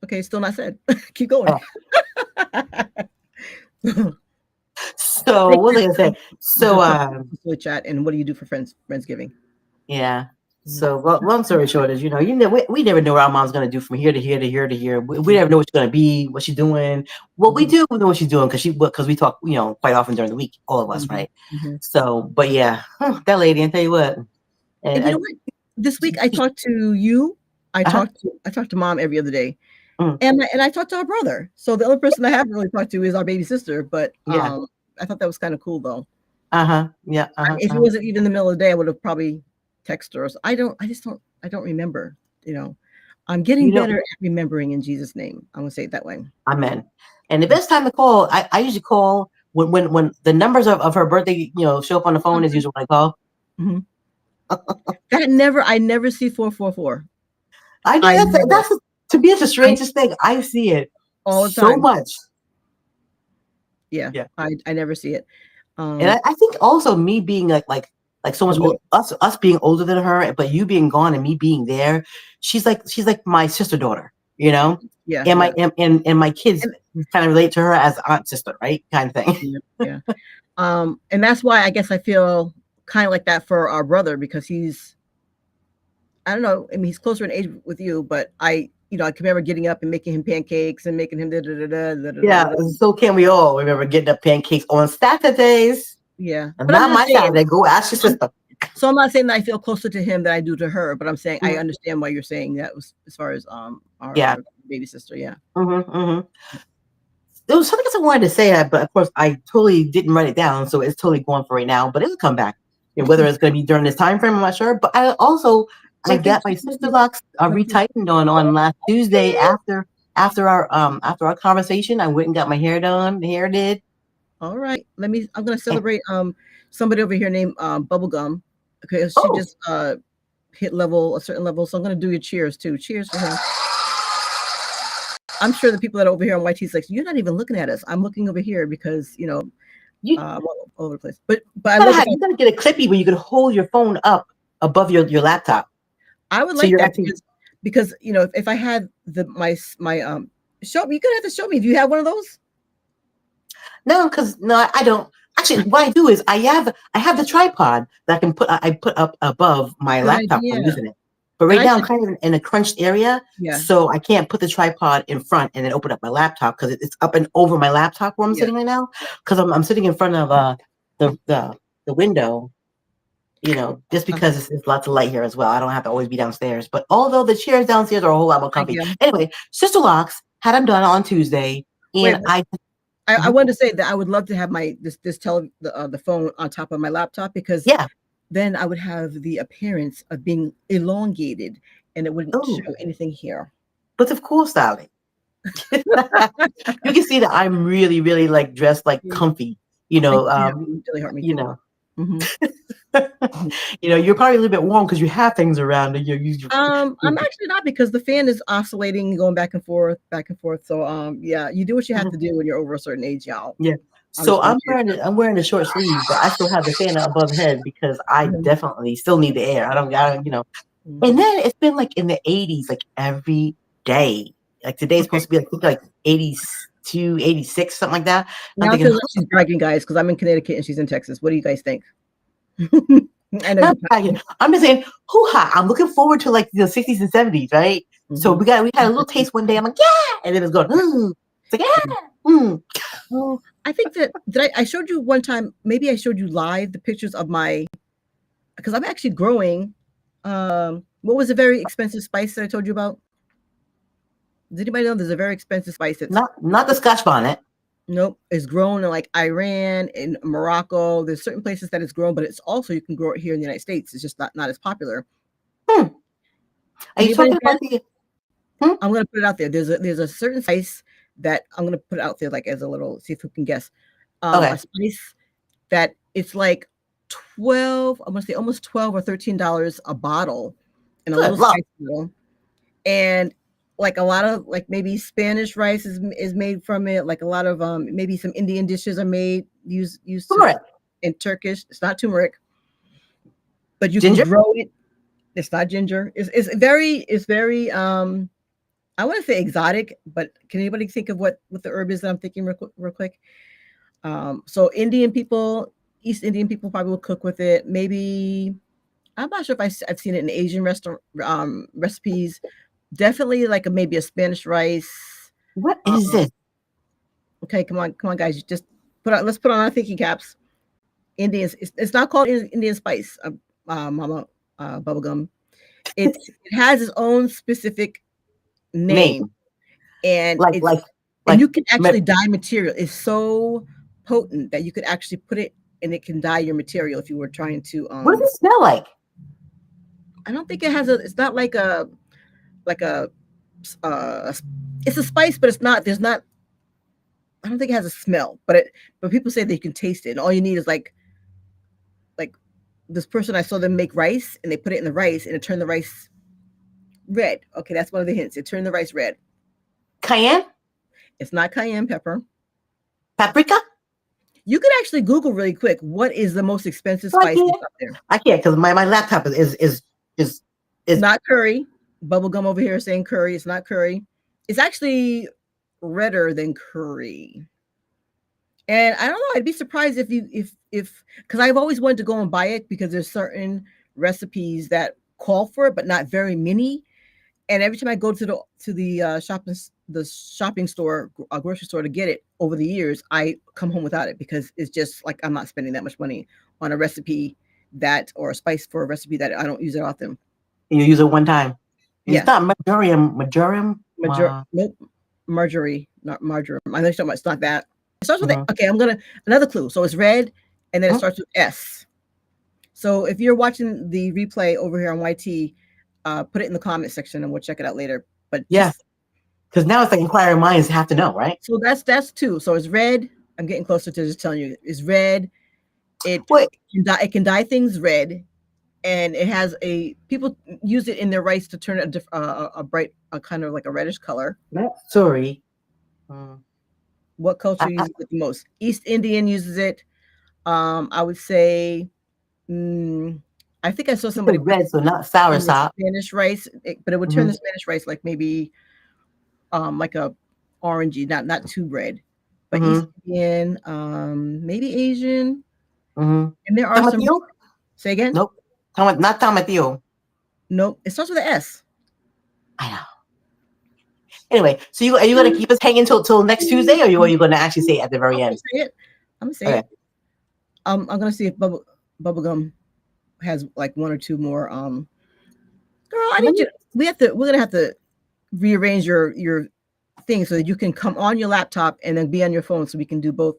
Okay, still not said. Keep going. Oh. So what was I gonna say? So Chat and what do you do for Friendsgiving? yeah. Mhm. So long story short is we never know what our mom's gonna do from here to here to here to here. We never know what she's gonna be, what she's doing. Well, we do know what she's doing because we talk quite often during the week, all of us, Mhm, right? mhm. So, but yeah, that lady, I tell you what, And you and know what? This week I talked to you. uh-huh, I talked to mom every other day. mm, And I talked to our brother. So the only person I haven't really talked to is our baby sister, but yeah, I thought that was kind of cool though. uh-huh, yeah, If it wasn't even in the middle of the day, I would have probably texted her. So I don't remember, you know. I'm getting you know, better at remembering in Jesus' name. I'm gonna say it that way. amen. And the best time to call, I usually call when the numbers of her birthday, show up on the phone is usually when I call. Mhm. I never see 444. I know I never, that's to me it's the I strangest thing. I see it all the so time. much. Yeah, Yeah. I never see it. And I think also me being like so much No, us being older than her, but you being gone and me being there, she's like my sister daughter, yeah, and my yeah, and my kids and kind of relate to her as aunt sister, right, kind of thing. yeah, yeah. And that's why I guess I feel kind of like that for our brother because I don't know. I mean, he's closer in age with you, but I can remember getting up and making him pancakes and making him Yeah, so can we all remember getting up pancakes on Saturdays? Yeah, And but I'm not just my saying. Saturday. Go ask your sister. So I'm not saying that I feel closer to him than I do to her, but I'm saying I Mhm. understand why you're saying that was as far as Yeah. our baby sister. Yeah. There was something else I wanted to say, but of course I totally didn't write it down, so it's totally gone for right now. But it'll come back. Whether it's going to be during this time frame, I'm not sure. But I Thank you. got my sister locks retightened on last Tuesday Okay. after our conversation. I went and got my hair done, the hair did. All right. I'm gonna And, celebrate somebody over here named Bubblegum. Okay, she oh, just hit a certain level. So I'm gonna do your cheers too. Cheers for him. I'm sure the people that are over here on YT's like, you're not even looking at us. I'm looking over here because you all over the place. But I love the fact you gotta get a clippy where you can hold your phone up above your laptop. I would So like you're that actually because if I had my show me, you could have to show me. Do you have one of those? no, because no, I don't. Actually, what I do is I have the tripod that I put up above my Good laptop idea. when I'm using it. But And right I now I'm should kind of in a crunched area, yeah so I can't put the tripod in front and then open up my laptop because it's up and over my laptop where I'm yeah sitting right now. yeah. Because I'm sitting in front of the the window, just Uh-huh. because there's lots of light here as well. I don't have to always be downstairs. But although the chairs downstairs are a whole lot more I comfy. get 'em. Anyway, Sister Locks had them done on Tuesday, Wait, and I Mhm. wanted to say that I would love to have my the phone on top of my laptop because Yeah. then I would have the appearance of being elongated and it wouldn't show Oh, anything here. but of course, darling. You can see that I'm really, really like dressed like Yeah. comfy. Thank you. It really hurt me You too. know, hmm you're probably a little bit warm because you have things around and I'm actually not because the fan is oscillating, going back and forth, back and forth. So yeah, you do what you have to do when you're over a certain age, y'all. yeah. I'm So just gonna say I'm wearing the short sleeves, but I still have the fan above head because I that. definitely still need the air. I don't. And Mhm. then it's been like in the 80s, like every day. Like today's Okay. supposed to be like 82, 86, something like that. I'm Now it thinking, feels like she's bragging, guys, because I'm in Connecticut and she's in Texas. What do you guys think? I know not you're bragging. I'm just saying, hoo ha! I'm looking forward to like the 60s and 70s, right? So hmm we had a little taste one day. I'm like, yeah, and then it's going, It's like, yeah, Oh, I think that I showed you one time. Maybe I showed you live the pictures of my because I'm actually growing. What was a very expensive spice that I told you about? Does anybody know there's a very expensive spice that's not the Scotch bonnet. nope, it's grown in like Iran and Morocco. There's certain places that it's grown, but it's also you can grow it here in the United States. It's just not as popular. Hmm. Are you Anybody talking about the? Hmm? I'm gonna put it out there. There's a certain spice that I'm gonna put out there like as a little see if you can guess. A Okay, spice that it's like 12, I'm gonna say almost $12 or $13 a bottle in a little good luck. spice bottle. And like a lot of like maybe Spanish rice is made from it. Like a lot of maybe some Indian dishes are made used to Turmeric, in Turkish. It's not turmeric, but you can ginger. grow it. It's not ginger. It's very I want to say exotic, but can anybody think of what the herb is that I'm thinking real quick? So Indian people, East Indian people probably will cook with it. Maybe I'm not sure if I've seen it in Asian restaurant recipes. Definitely like maybe a Spanish rice. What is Um, this? okay, come on, guys. Just let's put on our thinking caps. Indians. It's not called Indian spice, Mama Bubblegum. It has its own specific name, Name and like it's like and like. you can actually dye material. It's so potent that you could actually put it and it can dye your material if you were trying to What does it smell like? I don't think it has a it's not like a uh it's a spice, but it's not there's not I don't think it has a smell, but people say they can taste it. And all you need is like this person I saw them make rice and they put it in the rice and it turned the rice red. Okay, that's one of the hints. It turned the rice red. Cayenne, It's not cayenne pepper. paprika. You could actually Google really quick what is the most expensive No, I spice can't. that's out there. I can't because my laptop is It's is not curry. Bubblegum over here is saying curry. It's not curry. It's actually redder than curry. And I don't know. I'd be surprised if you if because I've always wanted to go and buy it because there's certain recipes that call for it, but not very many. And every time I go to the shopping store, grocery store to get it over the years, I come home without it because it's just like I'm not spending that much money on a recipe that or a spice for a recipe that I don't use it often. You use it one time. It's Yeah, not marjoram. nope, marjorie, not marjoram. I know you're talking about. It's not that. It starts with Mhm. okay. I'm gonna another clue. So it's red, and then it Mhm. starts with S. So if you're watching the replay over here on YT, put it in the comment section and we'll check it out later. But Yeah, just because now it's like inquiring minds have to know, right? so that's two. So it's red. I'm getting closer to just telling you. It's red. It Wait, it can dye things red, and it has a people use it in their rice to turn it a bright, a kind of like a reddish color. sorry. Mm. What culture I uses it the most? East Indian uses it. I would say. Mm, I think I saw somebody said put red, so not sour in the sop. Spanish rice, but it would turn Mm-hmm. the Spanish rice like maybe like a orangey, not too red. But East Mm-hmm. Indian, maybe Asian, Mm-hmm. and there are some. Tomatillo? Say again? Nope. Not tomatillo. Nope. It starts with an S. I know. Anyway, so are you gonna keep us hanging till next Tuesday, or are you gonna actually say it at the I'm very gonna end? say it. I'm gonna say Okay. it. I'm gonna see if bubblegum has like one or two more. Girl, I Let need me, you. We're gonna have to rearrange your thing so that you can come on your laptop and then be on your phone so we can do both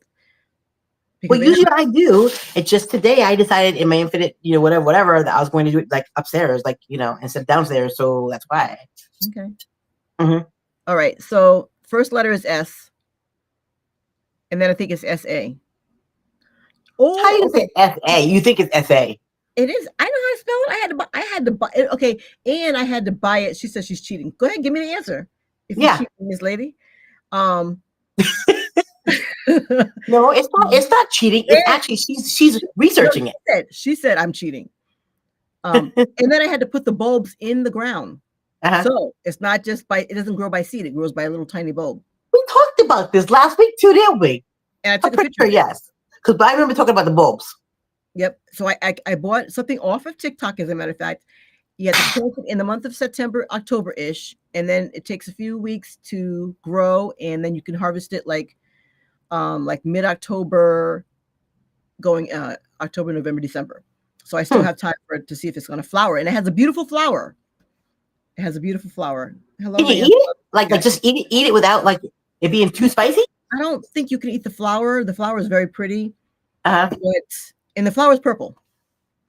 because well, they have. usually I do. It's just today I decided in my infinite, whatever, that I was going to do it like upstairs, like instead of downstairs. So that's why. Okay. Mm-hmm. All right. So first letter is S, and then I think it's SA. How Oh, you okay. say SA? You think it's SA? It is. I know how to spell it. I had to buy it. Okay, and I had to buy it. She said she's cheating. Go ahead, give me the answer. If you Yeah. cheat, Miss Lady. Um, No, it's not. It's not cheating. It's and actually she's no, researching it. she said I'm cheating. And then I had to put the bulbs in the ground. Uh-huh. So it's not just by it doesn't grow by seed, it grows by a little tiny bulb. We talked about this last week too, didn't we? And I I'm took a pretty picture sure of it. yes, because I remember talking about the bulbs. Yep. So I bought something off of TikTok, as a matter of fact. You have to plant it in the month of September, October-ish, and then it takes a few weeks to grow, and then you can harvest it like mid-October, going October, November, December. So I still Hmm. have time for it to see if it's going to flower, and it has a beautiful flower. It has a beautiful flower. Hello, Can you Diane. eat it? Like, Yeah, just eat it without like it being too spicy? I don't think you can eat the flower. The flower is very pretty, Uh-huh. but and the flower is purple.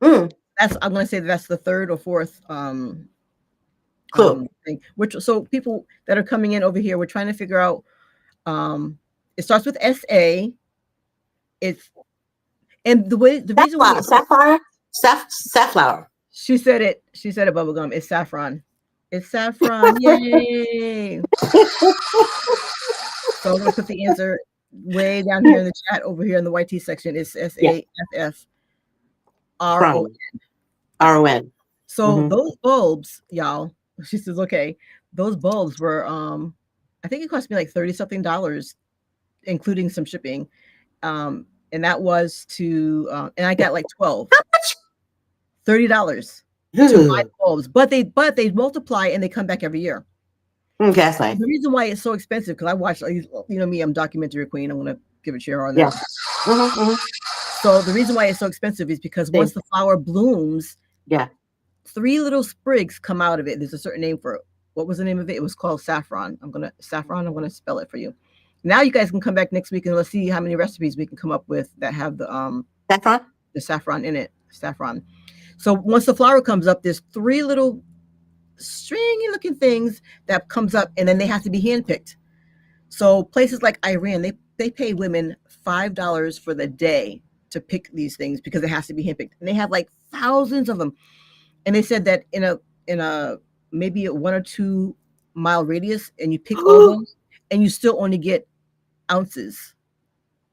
Mm. That's I'm going to say that's the third or fourth Cool. thing. Which so people that are coming in over here, we're trying to figure out. It starts with SA. It's and the reason why Safflower. she said it. She said it. Bubblegum. It's saffron. It's saffron. Yay! So I'm gonna put the answer way down here in the chat over here in the YT section. It's Yeah. SAFFRON. From RON. So Mm-hmm. those bulbs, y'all, she says, okay, those bulbs were I think it cost me like 30 something dollars, including some shipping. And that was to and I got like 12, $30 to buy Ugh. the bulbs, but they multiply and they come back every year. Okay, that's nice. The reason why it's so expensive, because I watch, me, I'm documentary queen. I'm gonna give a share on Yeah. that. Mm-hmm, So the reason why it's so expensive is because once the flower blooms, yeah. 3 little sprigs come out of it. There's a certain name for it. What was the name of it? It was called saffron. I'm gonna spell it for you. Now you guys can come back next week and let's see how many recipes we can come up with that have Saffron? the saffron in it. Saffron. So once the flower comes up, there's 3 little stringy looking things that comes up, and then they have to be handpicked. So places like Iran, they pay women $5 for the day to pick these things because it has to be handpicked, and they have like thousands of them. And they said that in a maybe a 1 or 2 mile radius, and you pick all those, and you still only get ounces.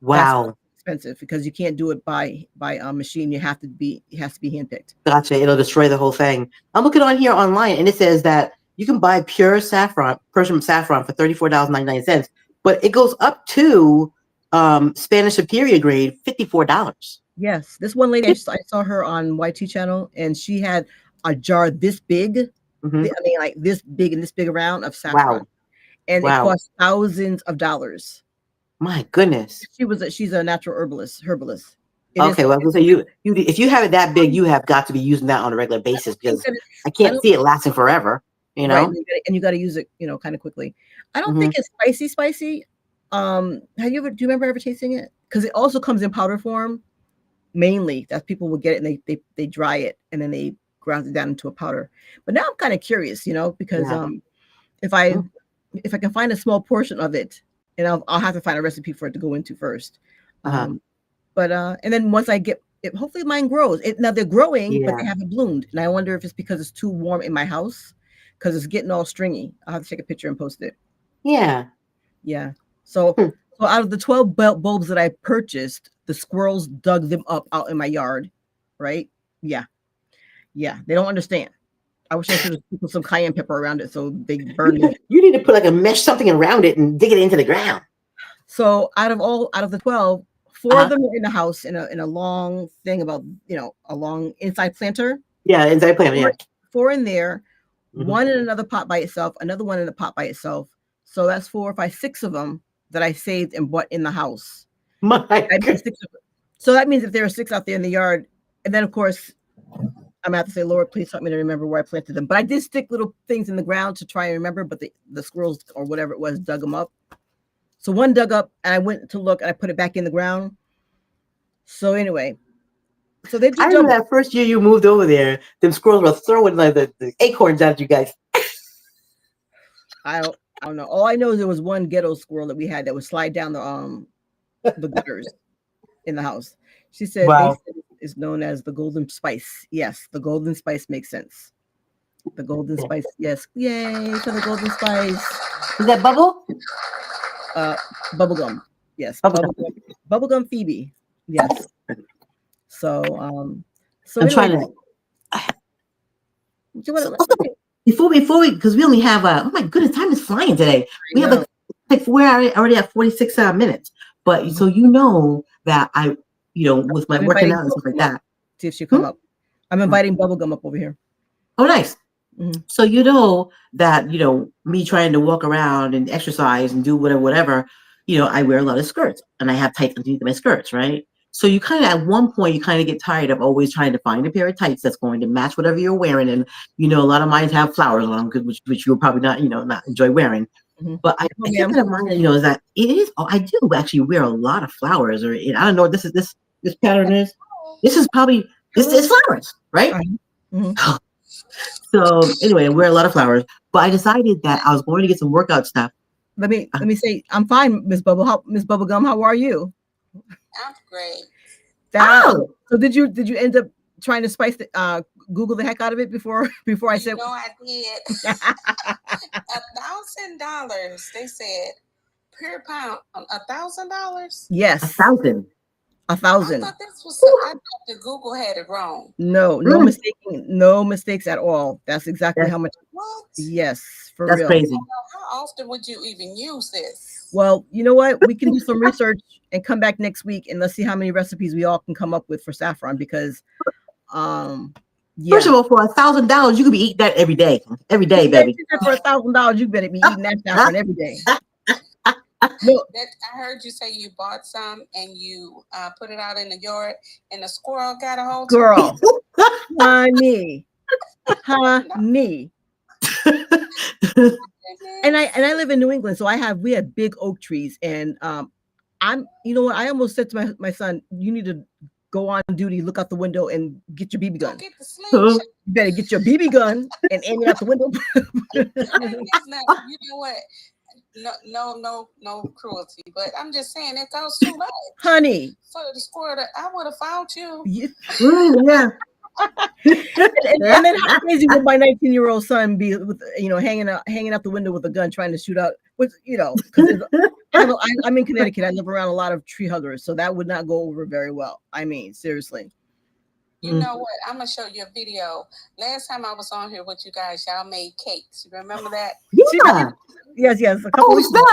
That's Wow. expensive because you can't do it by machine. It has to be handpicked. Gotcha. It'll destroy the whole thing. I'm looking on here online, and it says that you can buy pure saffron, Persian saffron, for $34.99, but it goes up to Spanish Superior grade, $54. Yes, this one lady I saw her on YT channel, and she had a jar this big Hmm. I mean, like this big and this big around of saffron, Wow. and it Wow. costs thousands of dollars. My goodness. She's a natural herbalist. It is. Okay, well, I was gonna say you if you have it that big, you have got to be using that on a regular I don't basis think because that I I can't don't see it lasting forever. You right, know. and you got to use it, kind of quickly. I don't Hmm. think it's spicy. Have you ever? Do you remember ever tasting it? Because it also comes in powder form. Mainly, that people will get it and they dry it and then they ground it down into a powder. But now I'm kind of curious, because Yeah. if I Mm. if I can find a small portion of it, and I'll have to find a recipe for it to go into first. Uh-huh. Um, but and then once I get it, hopefully mine grows. Now they're growing, but they Yeah. haven't bloomed, and I wonder if it's because it's too warm in my house because it's getting all stringy. I'll have to take a picture and post it. Yeah. Yeah. So Hmm. so out of the 12 bulbs that I purchased, the squirrels dug them up out in my yard. Right? Yeah. Yeah. They don't understand. I wish I should have put some cayenne pepper around it so they burn me. You need to put like a mesh something around it and dig it into the ground. So out of the 12, four of Uh-huh. them are in the house in a long thing about, a long inside planter. Yeah, inside plant. Four, Yeah. four in there, Hmm. one in another pot by itself, another one in a pot by itself. So that's 4, 5, 6 of them that I saved and bought in the house. My I mean, God. 6 of them. So that means if there are 6 out there in the yard, and then of course I'm gonna have to say, Lord, please help me to remember where I planted them. But I did stick little things in the ground to try and remember, but the squirrels or whatever it was dug them up. So one dug up, and I went to look, and I put it back in the ground. So anyway, so they I do remember double. that first year you moved over there, them squirrels were throwing like the acorns at you guys. I don't know. All I know is there was one ghetto squirrel that we had that would slide down the gutters in the house. She said they Wow. said it's known as the golden spice. Yes, the golden spice makes sense. The golden Yeah. spice. Yes, yay for the golden spice. Is that bubble? Uh, bubblegum. Yes, Bubble. bubblegum Phoebe. Yes. So so I'm trying anyway, to. do you So want also, to? before we, because we only have oh my goodness, time is flying today. I We have know. like we're already at 46 minutes. But Mhm. so you know that with my I'm working inviting out and stuff like Bubblegum up. that. See if she'll Hmm? come up. I'm inviting Bubblegum up over here. Oh, nice. Mhm. So you know that me trying to walk around and exercise and do whatever. I wear a lot of skirts and I have tights underneath my skirts, right? So you kind of at one point you kind of get tired of always trying to find a pair of tights that's going to match whatever you're wearing, and a lot of mine have flowers on them, which you'll probably not enjoy wearing. Mhm. But I No, think ma'am. that of mine, is that it is. Oh, I do actually wear a lot of flowers, or I don't know what this pattern is. This is probably this is flowers, right? Mhm. So anyway, I wear a lot of flowers. But I decided that I was going to get some workout stuff. Let me say I'm fine, Miss Bubblegum. How are you? I'm great. That Oh, so did you end up trying to spice Google the heck out of it before before I You said know I did. $1,000. They said per pound. $1,000. a yes, thousand. a I thousand. thought this was. I thought the Google had it wrong. Mm, No mistakes at all. That's exactly that's how much. What? Yes, for that's real. crazy. How often would you even use this? Well, you know what? We can do some research and come back next week and let's see how many recipes we all can come up with for saffron because um First yeah. of all, for $1,000, you could be eating that every day, baby. For $1,000, you better be eating that saffron every day. No, That I heard you say you bought some and you put it out in the yard, and the squirrel got a hold to girl, it. honey, No, honey. And I live in New England, so we have big oak trees, and you know what? I almost said to my son, you need to go on duty, look out the window, and get your BB go gun. get the slingshot. You better get your BB gun and aim it out the window. And it's not. You know what? No cruelty. But I'm just saying it goes too much. Honey. So the squirrel, I would have found you. Yeah. And then how crazy would my 19-year-old son be with hanging out the window with a gun trying to shoot out with because I'm in Connecticut. I live around a lot of tree huggers, so that would not go over very well. I mean, seriously. You know what? I'm gonna show you a video. Last time I was on here with you guys, y'all made cakes. You remember that? Yeah. Yes. A couple Oh, weeks ago.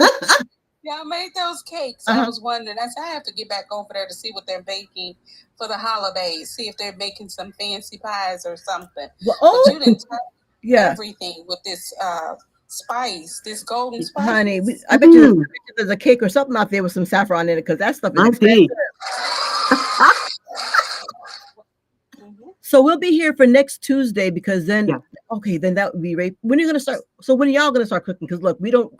stop. Yeah, I made those cakes. I was wondering. I said I have to get back over there to see what they're baking for the holidays. See if they're making some fancy pies or something. Well, But you didn't touch yeah, everything with this spice, this golden spice. honey. I bet you there's a cake or something out there with some saffron in it because that stuff is expensive. So we'll be here for next Tuesday because then, okay, then that would be right. When are you gonna start? So when are y'all gonna start cooking? Because look, we don't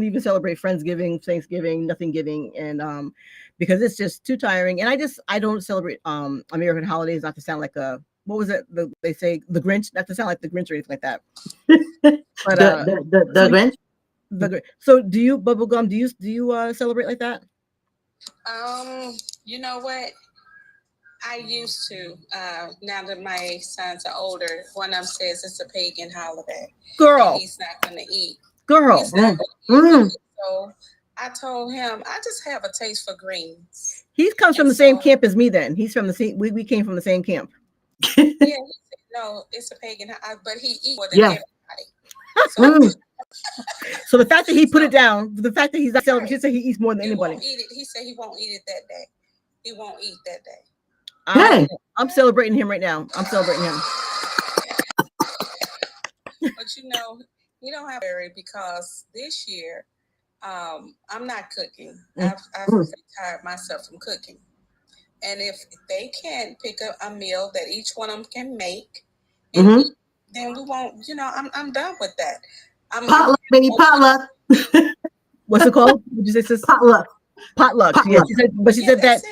even celebrate Friendsgiving, Thanksgiving, nothing giving, and because it's just too tiring. And I don't celebrate American holidays. Not to sound like a what was it? They say the Grinch. Not to sound like the Grinch or anything like that. But the Grinch. The Grinch. So do you bubblegum? Do you celebrate like that? You know what? I used to. Now that my sons are older, one of them says it's a pagan holiday. Girl, he's not going to eat. Girl, he's not gonna eat. So I told him I just have a taste for greens. He comes from the same camp as me. Then he's from the same. We came from the same camp. Yeah, he said, no, it's a pagan, but he eats more than everybody. So the fact that he put it down, the fact that he's not celebrating, he said he eats more than anybody. Won't eat it. He said he won't eat it that day. He won't eat that day. I'm celebrating him right now. I'm celebrating him. But you don't have to worry because this year, I'm not cooking. I've retired myself from cooking. And if they can pick a meal that each one of them can make, and eat, then we won't. I'm done with that. Potluck, baby, potluck. What's it called? Would you say, sister? Potluck. Potluck. Yeah, she said that.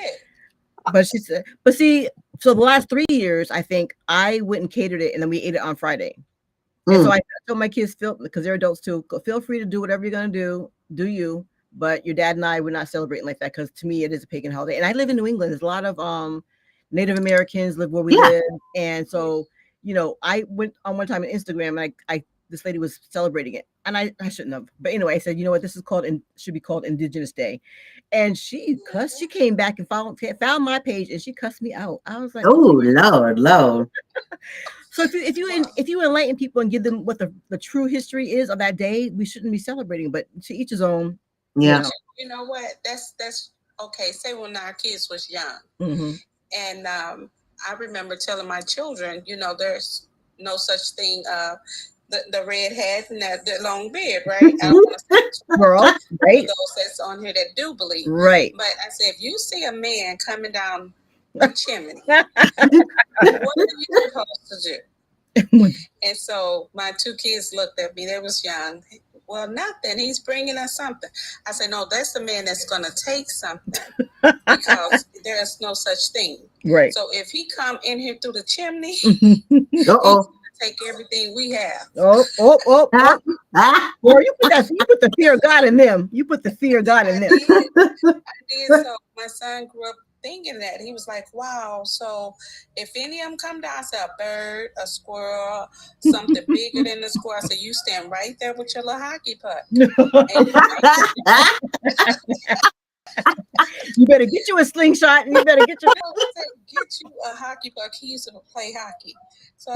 But she said, but see, so the last 3 years, I think I went and catered it, and then we ate it on Friday. And so I told my kids, because they're adults too, feel free to do whatever you're gonna do you. But your dad and I would not celebrate like that because to me it is a pagan holiday. And I live in New England. There's a lot of Native Americans live where we live, and so I went on one time on Instagram and I this lady was celebrating it, and I shouldn't have. But anyway, I said, you know what, this is called and should be called Indigenous Day. And she cussed. She came back and found my page and she cussed me out. I was like, oh Lord. So if you enlighten people and give them what the true history is of that day, we shouldn't be celebrating. But to each his own. Yeah. You know what? That's okay. Say when our kids was young, and I remember telling my children, there's no such thing. The red hat and the long beard, right? Girl, right? Those that's on here that do believe, right? But I said, if you see a man coming down the chimney, what are you supposed to do? And so my two kids looked at me. They was young. Well, nothing. He's bringing us something. I said, no, that's the man that's going to take something because there's no such thing. Right. So if he come in here through the chimney, take everything we have. Or you put the fear of God in them. You put the fear of God in them. I did. So my son grew up thinking that. He was like, wow, so if any of them come down, I said a bird, a squirrel, something bigger than the squirrel, I said, you stand right there with your little hockey puck. You better get you a slingshot and you better get you a hockey puck. He used to play hockey. So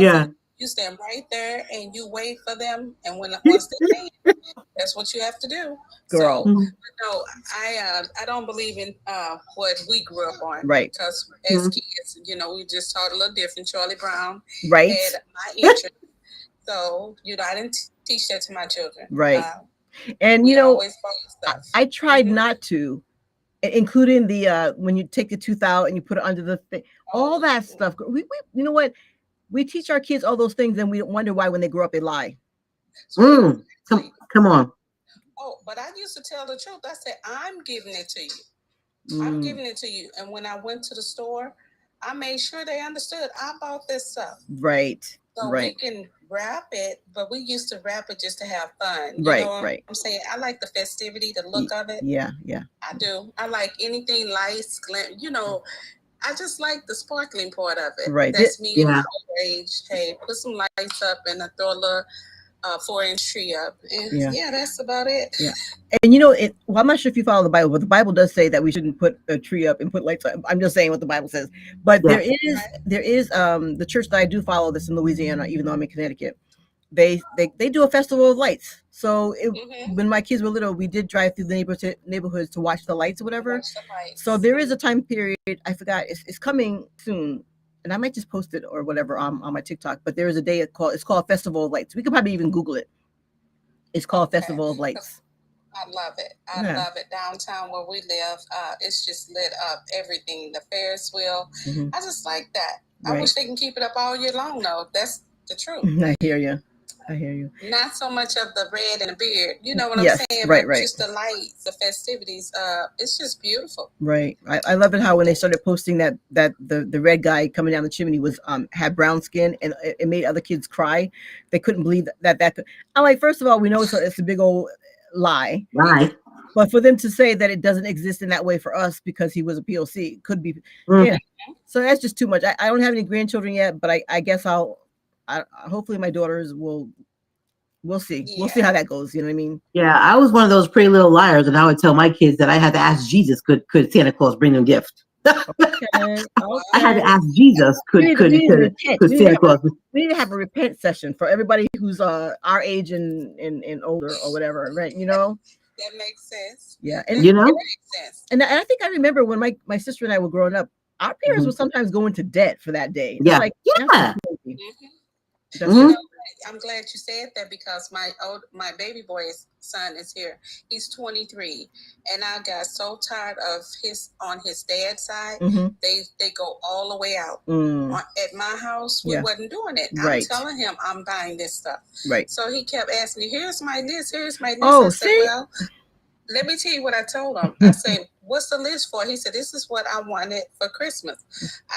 you stand right there and you wait for them, and once they leave, that's what you have to do. Girl. So, no, I don't believe in what we grew up on, right? Because as kids, we just taught a little different. Charlie Brown, right? Had my interest, so I didn't teach that to my children, right? And I tried not to, including the when you take the tooth out and you put it under the thing, all that stuff. We you know what? We teach our kids all those things, and we wonder why when they grow up they lie. Come on. Oh, but I used to tell the truth. I said, I'm giving it to you. I'm giving it to you. And when I went to the store, I made sure they understood I bought this stuff. Right. So we can wrap it, but we used to wrap it just to have fun. You know what I'm saying? I like the festivity, the look of it. Yeah. I do. I like anything lights, I just like the sparkling part of it. Right. That's me in my old age. Hey, put some lights up and I throw a little 4-inch tree up. And that's about it. Yeah. And I'm not sure if you follow the Bible, but the Bible does say that we shouldn't put a tree up and put lights up. I'm just saying what the Bible says. But there is the church that I do follow that's in Louisiana, even though I'm in Connecticut. they do a festival of lights. So Mm-hmm. when my kids were little, we did drive through the neighborhoods to watch the lights or whatever. Watch the lights. So there is a time period. I forgot. It's coming soon, and I might just post it or whatever on my TikTok. But there is a day it's called Festival of Lights. We could probably even Google it. It's called Festival of Lights. I love it. I love it. Downtown where we live, it's just lit up. Everything, the Ferris wheel. Mm-hmm. I just like that. Right. I wish they can keep it up all year long, though. That's the truth. I hear you. I hear you. Not so much of the red and the beard. You know what Yes, I'm saying? right, but right. Just the lights, the festivities. It's just beautiful. Right. I love it how when they started posting that the red guy coming down the chimney was had brown skin, and it made other kids cry. They couldn't believe that could. I'm like, first of all, we know it's a big old lie. Right. But for them to say that it doesn't exist in that way for us because he was a POC could be, so that's just too much. I don't have any grandchildren yet, but I guess hopefully my daughters we'll see. Yeah. We'll see how that goes. You know what I mean? Yeah, I was one of those pretty little liars, and I would tell my kids that I had to ask Jesus, could Santa Claus bring them gifts? Okay. I had to ask Jesus, could Santa Claus? We need to have a repent session for everybody who's our age and older or whatever, right? You know? That makes sense. Yeah, and you know, it makes sense. And I think I remember when my sister and I were growing up, our parents would sometimes go into debt for that day. Yeah, like, I'm glad you said that because my baby boy's son is here. He's 23, and I got so tired of on his dad's side. They go all the way out. At my house, we wasn't doing it. Right. I'm telling him I'm buying this stuff. Right. So he kept asking me, "Here's my list. Here's my list." Oh, I said, "Well, let me tell you what I told him." I said, "What's the list for?" He said, "This is what I wanted for Christmas."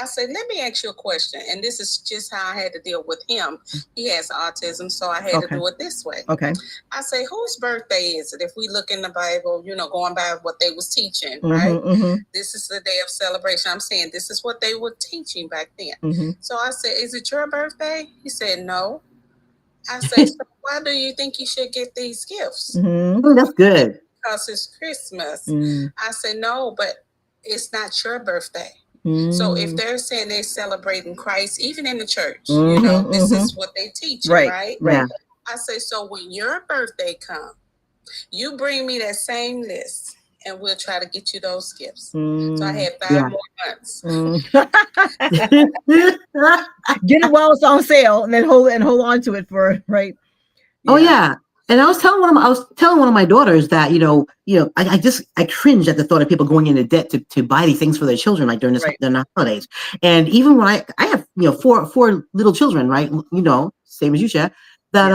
I said, "Let me ask you a question." And this is just how I had to deal with him. He has autism, so I had to do it this way. Okay. I say, whose birthday is it? If we look in the Bible, going by what they was teaching, right? This is the day of celebration. I'm saying this is what they were teaching back then. So I said, "Is it your birthday?" He said, "No." I said, "So why do you think you should get these gifts?" That's good. Because it's Christmas. I said, "No, but it's not your birthday." So if they're saying they're celebrating Christ, even in the church, this is what they teach, right? Yeah. I say, so when your birthday comes, you bring me that same list, and we'll try to get you those gifts. So I had 5 more months. Get it while it's on sale, and then hold on to it for right. Yeah. Oh yeah. And I was telling one of my daughters that, I cringe at the thought of people going into debt to buy these things for their children, like during the holidays. And even when I have, four little children, right? Same as you, Chef, that,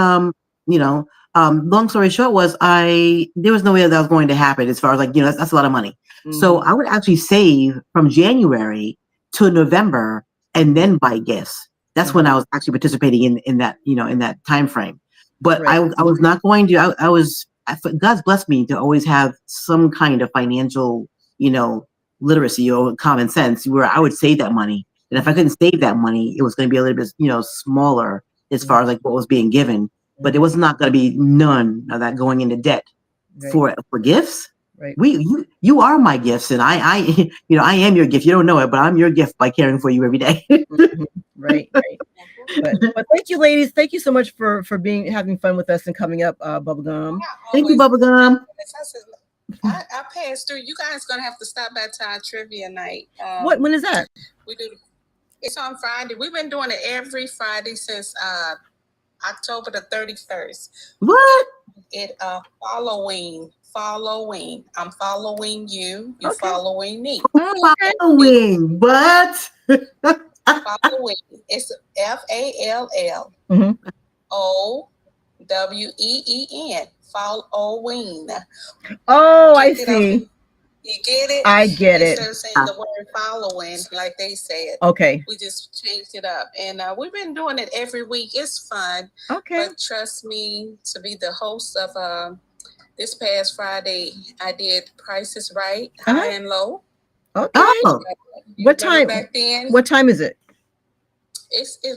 long story short was there was no way that was going to happen as far as that's a lot of money. So I would actually save from January to November and then buy gifts. That's when I was actually participating in that, in that time frame. But I was not going to. God's blessed me to always have some kind of financial, literacy or common sense where I would save that money. And if I couldn't save that money, it was going to be a little bit, smaller as far as what was being given. But it was not going to be none of that going into debt for gifts. Right. You are my gifts, and I am your gift. You don't know it, but I'm your gift by caring for you every day. Right. But thank you, ladies. Thank you so much for having fun with us and coming up, Bubblegum. Thank you, Bubblegum. I passed through. You guys gonna have to stop by to trivia night. When is that? We do. It's on Friday. We've been doing it every Friday since October the 31st. What? Following. I'm following you. You're following me. Following, but following. It's FALLOWEEN. Following. Oh, I see. You get it? I get it. Instead of saying the word following like they said. Okay. We just changed it up. And we've been doing it every week. It's fun. Okay. But trust me, to be the host of this past Friday, I did Price is Right, High and Low. Okay. Oh. What time? Back then? What time is it?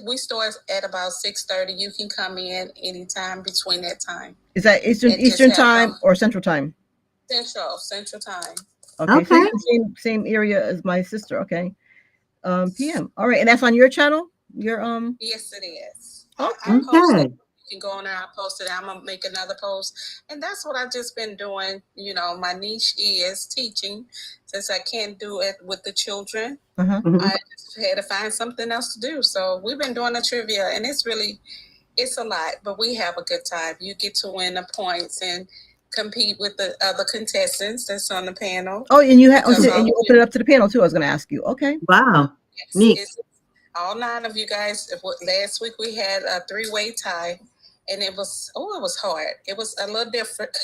We start at about 6:30. You can come in anytime between that time. Is that Eastern time or Central time? Central time. Okay. Same area as my sister. Okay. PM. All right, and that's on your channel. Yes, it is. Okay. I post it can go on there. I posted it. I'm gonna make another post, and that's what I've just been doing. You know, my niche is teaching, since I can't do it with the children. I just had to find something else to do. So we've been doing the trivia, and it's a lot, but we have a good time. You get to win the points and compete with the other contestants that's on the panel. Oh, and you and you open it up to the panel too. I was going to ask you. Okay. Wow. Yes, Neat. all 9 of you guys. Last week we had a 3-way tie, and it was hard. It was a little different.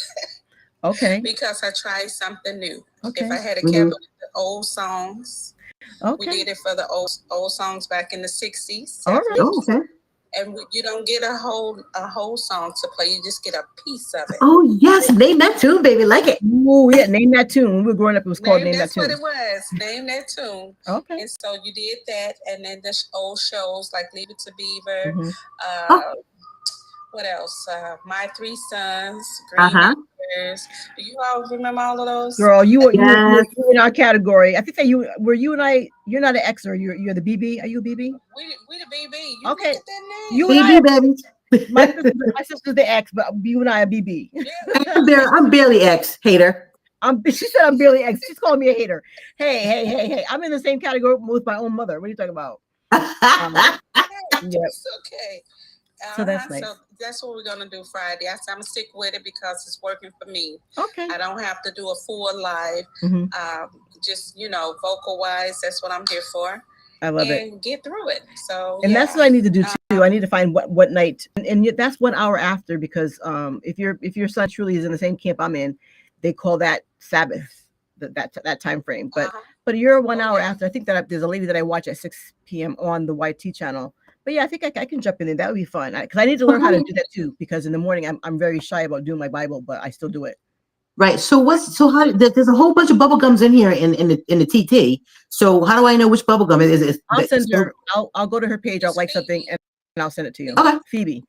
Okay. Because I tried something new. Okay. If I had kept it with the old songs, okay. We did it for the old songs back in the 60s. All right. Oh, okay. And you don't get a whole song to play. You just get a piece of it. Oh yes, name that tune, baby. Like it. Oh yeah, name that tune. When we were growing up, it was called Name That Tune. That's what it was. Name that tune. Okay. And so you did that, and then the old shows like Leave It to Beaver. What else? My Three Sons. Green Acres. Do you all remember all of those? Girl, you were in our category. I think that you and I. You're not an X, or you're the BB. Are you a BB? We the BB. You okay. Look at that name. You BB, baby. My sister's the X, but you and I are BB. Yeah. I'm barely X, hater. She said I'm barely X. She's calling me a hater. Hey. I'm in the same category with my own mother. What are you talking about? It's okay. So that's nice. So that's what we're gonna do Friday. I'm gonna stick with it because it's working for me. Okay. I don't have to do a full live. Just vocal wise, that's what I'm here for. I love it. And get through it. So that's what I need to do too. I need to find what night, and that's 1 hour after, because if your son truly is in the same camp I'm in, they call that Sabbath, that time frame. But you're 1 hour after. I think that there's a lady that I watch at 6 p.m. on the YT channel. But yeah, I think I can jump in there. That would be fun, because I need to learn how to do that too. Because in the morning I'm very shy about doing my Bible, but I still do it. Right. So how there's a whole bunch of bubble gums in here in the TT. So how do I know which bubble gum it is? I'll send her. I'll go to her page. I'll like something and I'll send it to you. Okay. Phoebe.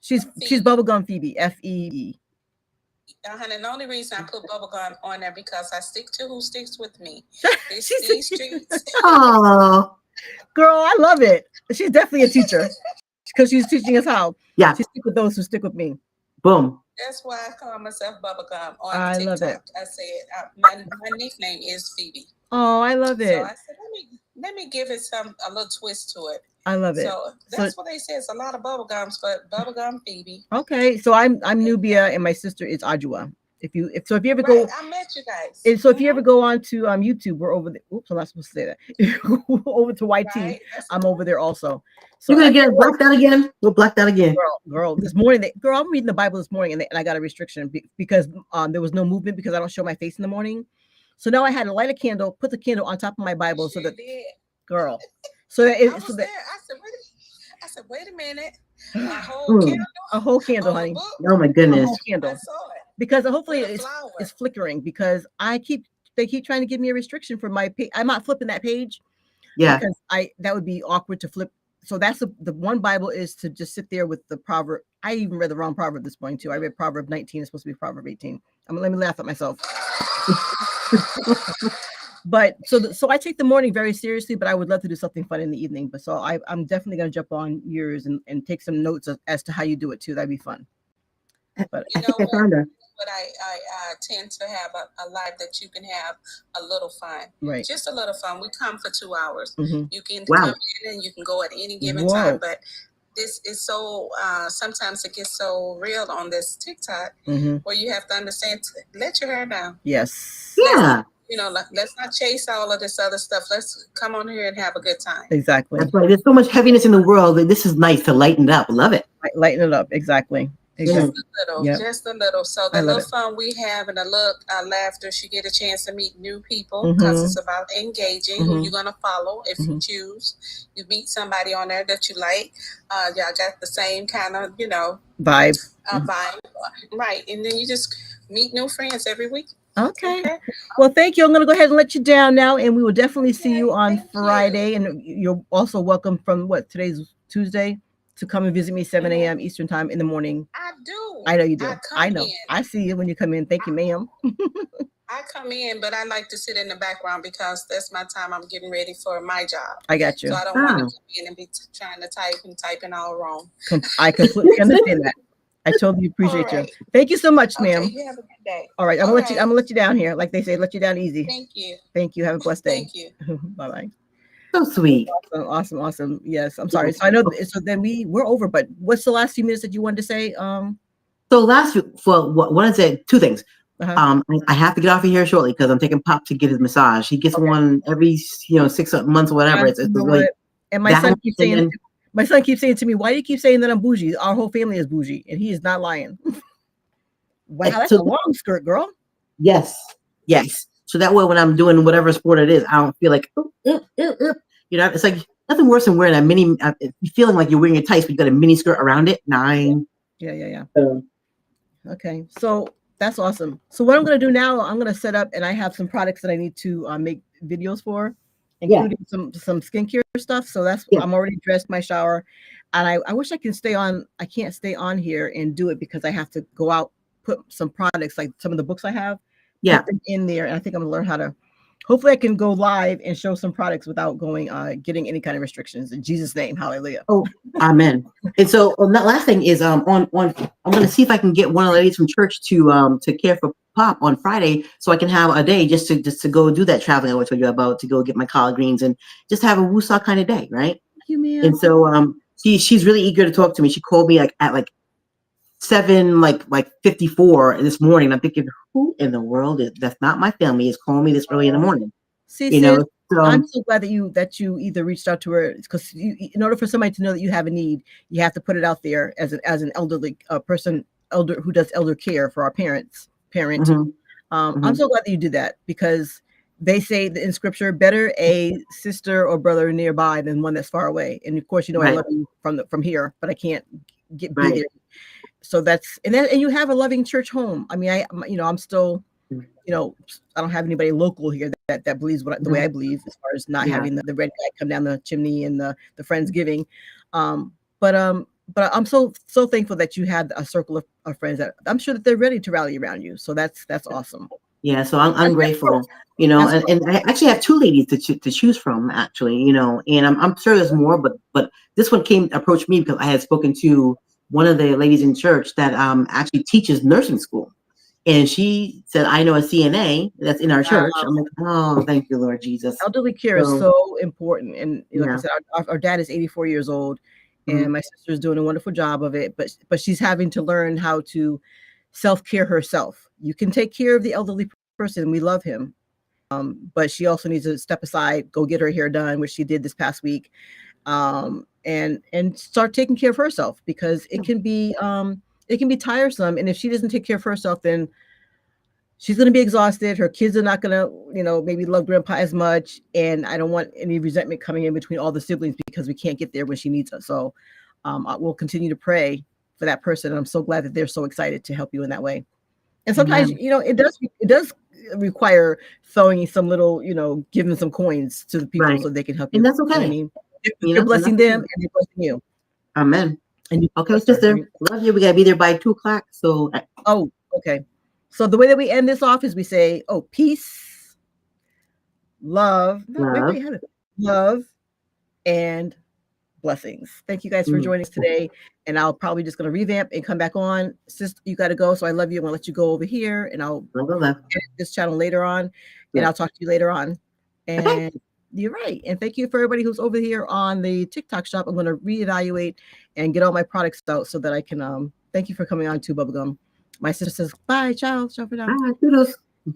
She's bubblegum Phoebe. FEE. And the only reason I put bubblegum on there because I stick to who sticks with me. These streets. Oh. Girl, I love it. She's definitely a teacher because she's teaching us how. Yeah. She stick with those who stick with me. Boom. That's why I call myself Bubblegum on I TikTok. love it. I said my nickname is Phoebe. Oh, I love it. So I said, let me give it a little twist to it. I love it. So that's what they say. It's a lot of bubblegums, but Bubblegum Phoebe. Okay, so I'm Nubia and my sister is Ajua. If you ever go, I met you guys. And so if you ever go on to YouTube, we're over there. Oops, I'm not supposed to say that. Over to YT, right? I'm over there also. So you're gonna get blacked out again. We'll black out again. Girl. This morning, I'm reading the Bible this morning, and I got a restriction because there was no movement because I don't show my face in the morning. So now I had to light a candle, put the candle on top of my Bible, so that girl. So that I said, wait a minute. A whole candle, honey. Oh my goodness. A whole candle. I saw it. Because hopefully it's flickering, because they keep trying to give me a restriction for my page. I'm not flipping that page. Yeah. Because that would be awkward to flip. So that's the one Bible is to just sit there with the proverb. I even read the wrong proverb this morning too. I read Proverb 19. It's supposed to be Proverb 18. Let me laugh at myself. But so I take the morning very seriously, but I would love to do something fun in the evening. But so I'm definitely going to jump on yours and take some notes as to how you do it too. That'd be fun. But I think I found her. But I tend to have a life that you can have a little fun. Right. Just a little fun. We come for 2 hours. Mm-hmm. You can come in and you can go at any given time. But this is so, sometimes it gets so real on this TikTok where you have to understand, let your hair down. Yes. Yeah. Let's not chase all of this other stuff. Let's come on here and have a good time. Exactly. That's right. There's so much heaviness in the world that this is nice to lighten it up. Love it. Lighten it up. Exactly. Just a little. So the little fun we have and the laughter, you get a chance to meet new people because it's about engaging who you're going to follow if you choose. You meet somebody on there that you like. Y'all got the same kind of, vibe. Vibe. Right. And then you just meet new friends every week. Okay. Well, thank you. I'm going to go ahead and let you down now, and we will definitely see you on Friday. And you're also welcome from today's Tuesday to come and visit me 7 a.m. Eastern time in the morning. I do. I know you do. I know. I see you when you come in. Thank you, ma'am. I come in, but I like to sit in the background because that's my time. I'm getting ready for my job. I got you. So I don't want to come in and be trying to type and typing all wrong. I completely understand that. I totally appreciate you. Thank you so much, ma'am. Okay, you have a good day. All right, I'm gonna let you down here. Like they say, let you down easy. Thank you. Thank you. Have a blessed day. Thank you. Bye bye. So sweet. Awesome. Yes, I'm sorry. So I know. So then we're over. But what's the last few minutes that you wanted to say? So what I said, two things. I have to get off of here shortly because I'm taking Pop to get his massage. He gets one every 6 months or whatever. It's really, and my son keeps saying. My son keeps saying to me, "Why do you keep saying that I'm bougie? Our whole family is bougie," and he is not lying. Wow, that's a long skirt, girl. Yes. So that way, when I'm doing whatever sport it is, I don't feel like, it's like nothing worse than wearing a mini, feeling like you're wearing your tights, but you got a mini skirt around it. Yeah. Okay, so that's awesome. So what I'm going to do now, I'm going to set up, and I have some products that I need to make videos for, including some skincare stuff. So I'm already dressed, my shower, and I wish I can stay on. I can't stay on here and do it because I have to go out, put some products, like some of the books I have, put them in there, and I think I'm going to learn how to. Hopefully, I can go live and show some products without getting any kind of restrictions. In Jesus' name, hallelujah. Oh, amen. And so that last thing is I'm going to see if I can get one of the ladies from church to care for Pop on Friday, so I can have a day just to go do that traveling I told you about, to go get my collard greens and just have a woosah kind of day, right? Thank you, ma'am. And so she's really eager to talk to me. She called me at 7 54 this morning. I'm thinking, who in the world that's not my family is calling me this early in the morning? See, sis, I'm so glad that you either reached out to her, because in order for somebody to know that you have a need, you have to put it out there as an elderly person, who does elder care for our parent. Mm-hmm. I'm so glad that you did that, because they say that in scripture, better a sister or brother nearby than one that's far away. And of course, I love you from here, but I can't be there. So and you have a loving church home. I mean, I'm still, I don't have anybody local here that believes the way I believe, as far as not having the red guy come down the chimney and the Friendsgiving. But I'm so thankful that you had a circle of friends that I'm sure that they're ready to rally around you. So that's awesome. Yeah, so I'm grateful, and I actually have two ladies to choose from, actually, and I'm sure there's more, but this one approached me because I had spoken to one of the ladies in church that actually teaches nursing school. And she said, I know a CNA that's in our church. I'm like, oh, thank you, Lord Jesus. Elderly care is so important. And like I said, our dad is 84 years old, and my sister's doing a wonderful job of it. But she's having to learn how to self-care herself. You can take care of the elderly person. We love him. But she also needs to step aside, go get her hair done, which she did this past week, and start taking care of herself, because it can be tiresome. And if she doesn't take care of herself, then she's going to be exhausted. Her kids are not going to, maybe love grandpa as much. And I don't want any resentment coming in between all the siblings, because we can't get there when she needs us. So I will continue to pray for that person. And I'm so glad that they're so excited to help you in that way. And sometimes, it does require throwing some little, giving some coins to the people so they can help you. And that's okay. You know what I mean? You're blessing them, and they're blessing you. Amen. And okay, sister, love you. We got to be there by 2:00. So. Oh, okay. So the way that we end this off is we say, peace, love, and blessings. Thank you guys for joining us today. And I'll probably just going to revamp and come back on. Sis, you got to go. So I love you. I'm going to let you go over here, and I'll edit this channel later on, and I'll talk to you later on. And you're right. And thank you for everybody who's over here on the TikTok shop. I'm going to reevaluate and get all my products out so that I can, thank you for coming on too, Bubblegum. My sister says, bye, ciao for now.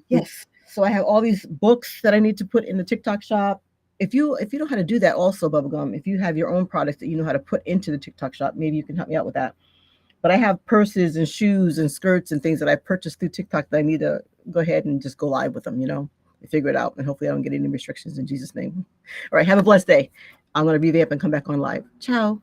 Yes. So I have all these books that I need to put in the TikTok shop. If you know how to do that also, Bubblegum, if you have your own products that you know how to put into the TikTok shop, maybe you can help me out with that. But I have purses and shoes and skirts and things that I purchased through TikTok that I need to go ahead and just go live with them, and figure it out. And hopefully I don't get any restrictions in Jesus' name. All right. Have a blessed day. I'm going to revamp and come back on live. Ciao.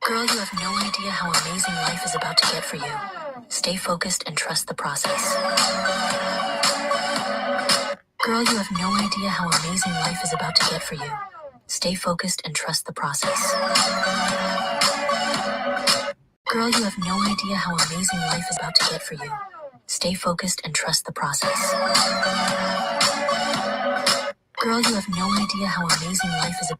Girl, you have no idea how amazing life is about to get for you. Stay focused and trust the process. Girl, you have no idea how amazing life is about to get for you. Stay focused and trust the process. Girl, you have no idea how amazing life is about to get for you. Stay focused and trust the process. Girl, you have no idea how amazing life is.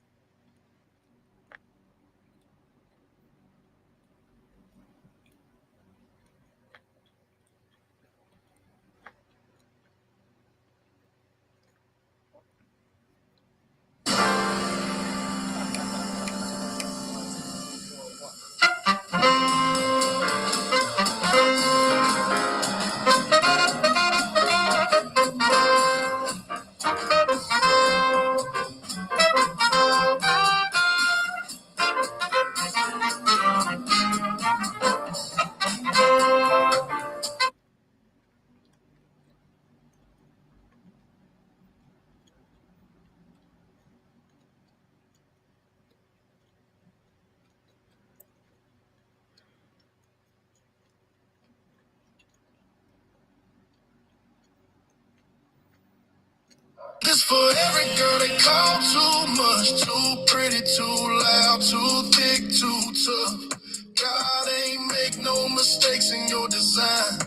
This for every girl they call too much, too pretty, too loud, too thick, too tough. God ain't make no mistakes in your design.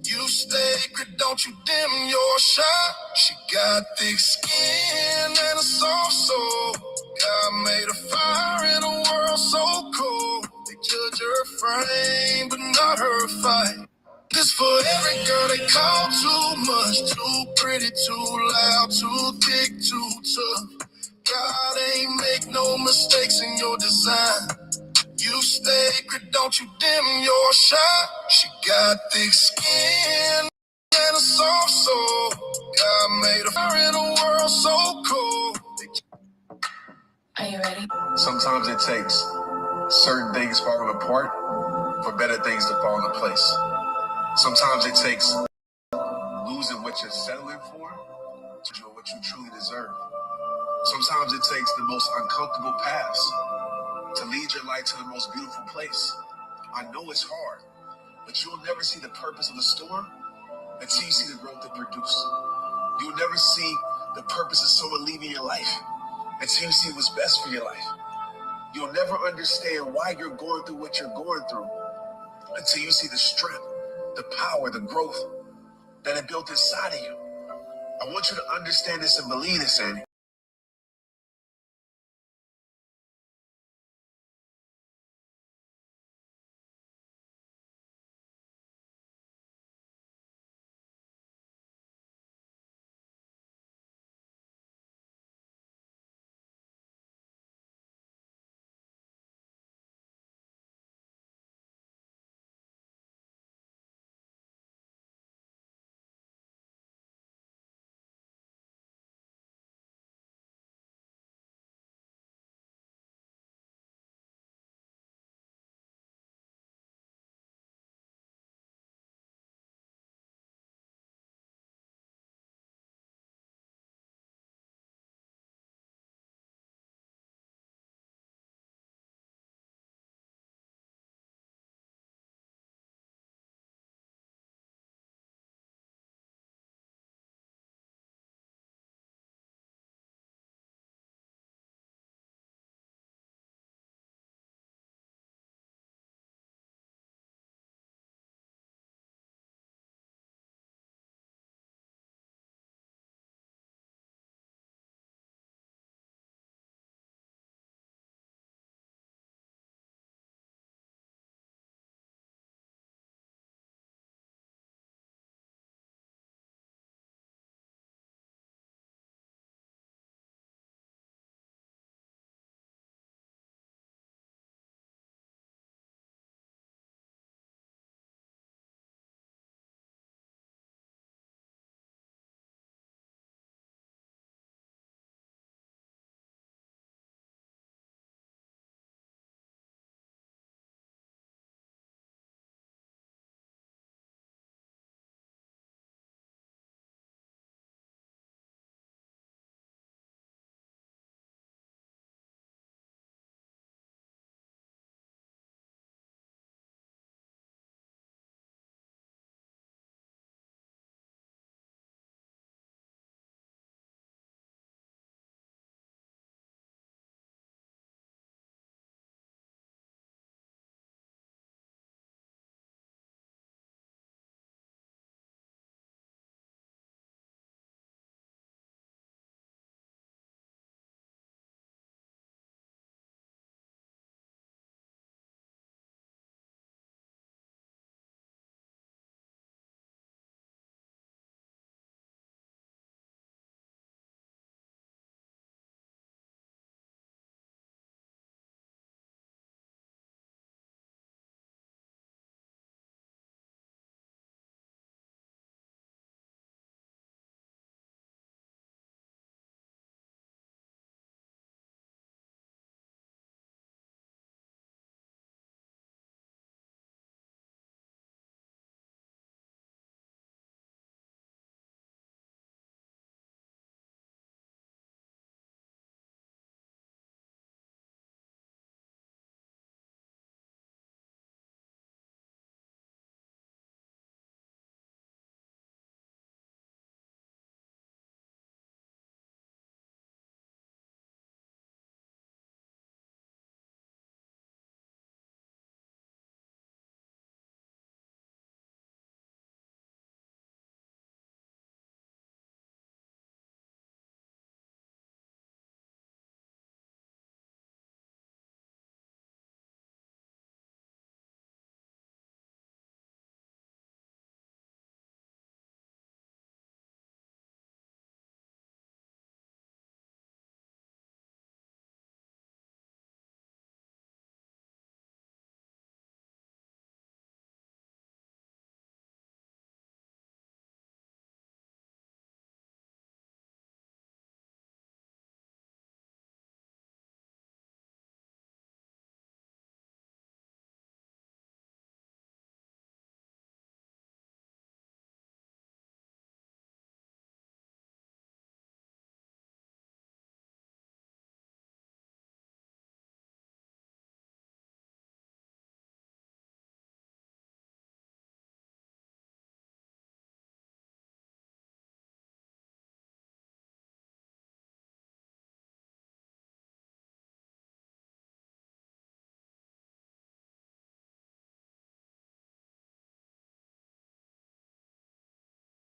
You sacred, don't you dim your shine. She got thick skin and a soft soul. God made a fire in a world so cold. They judge her frame, but not her fight. This for every girl they call too much, too pretty, too loud, too thick, too tough. God ain't make no mistakes in your design. You sacred, don't you dim your shine. She got thick skin and a soft soul. God made a fire in a world so cold. Are you ready? Sometimes it takes certain things falling apart for better things to fall into place. Sometimes it takes losing what you're settling for to do what you truly deserve. Sometimes it takes the most uncomfortable paths to lead your life to the most beautiful place. I know it's hard, but you'll never see the purpose of the storm until you see the growth it produced. You'll never see the purpose of someone leaving your life until you see what's best for your life. You'll never understand why you're going through what you're going through until you see the strength, the power, the growth that it built inside of you. I want you to understand this and believe this, Annie.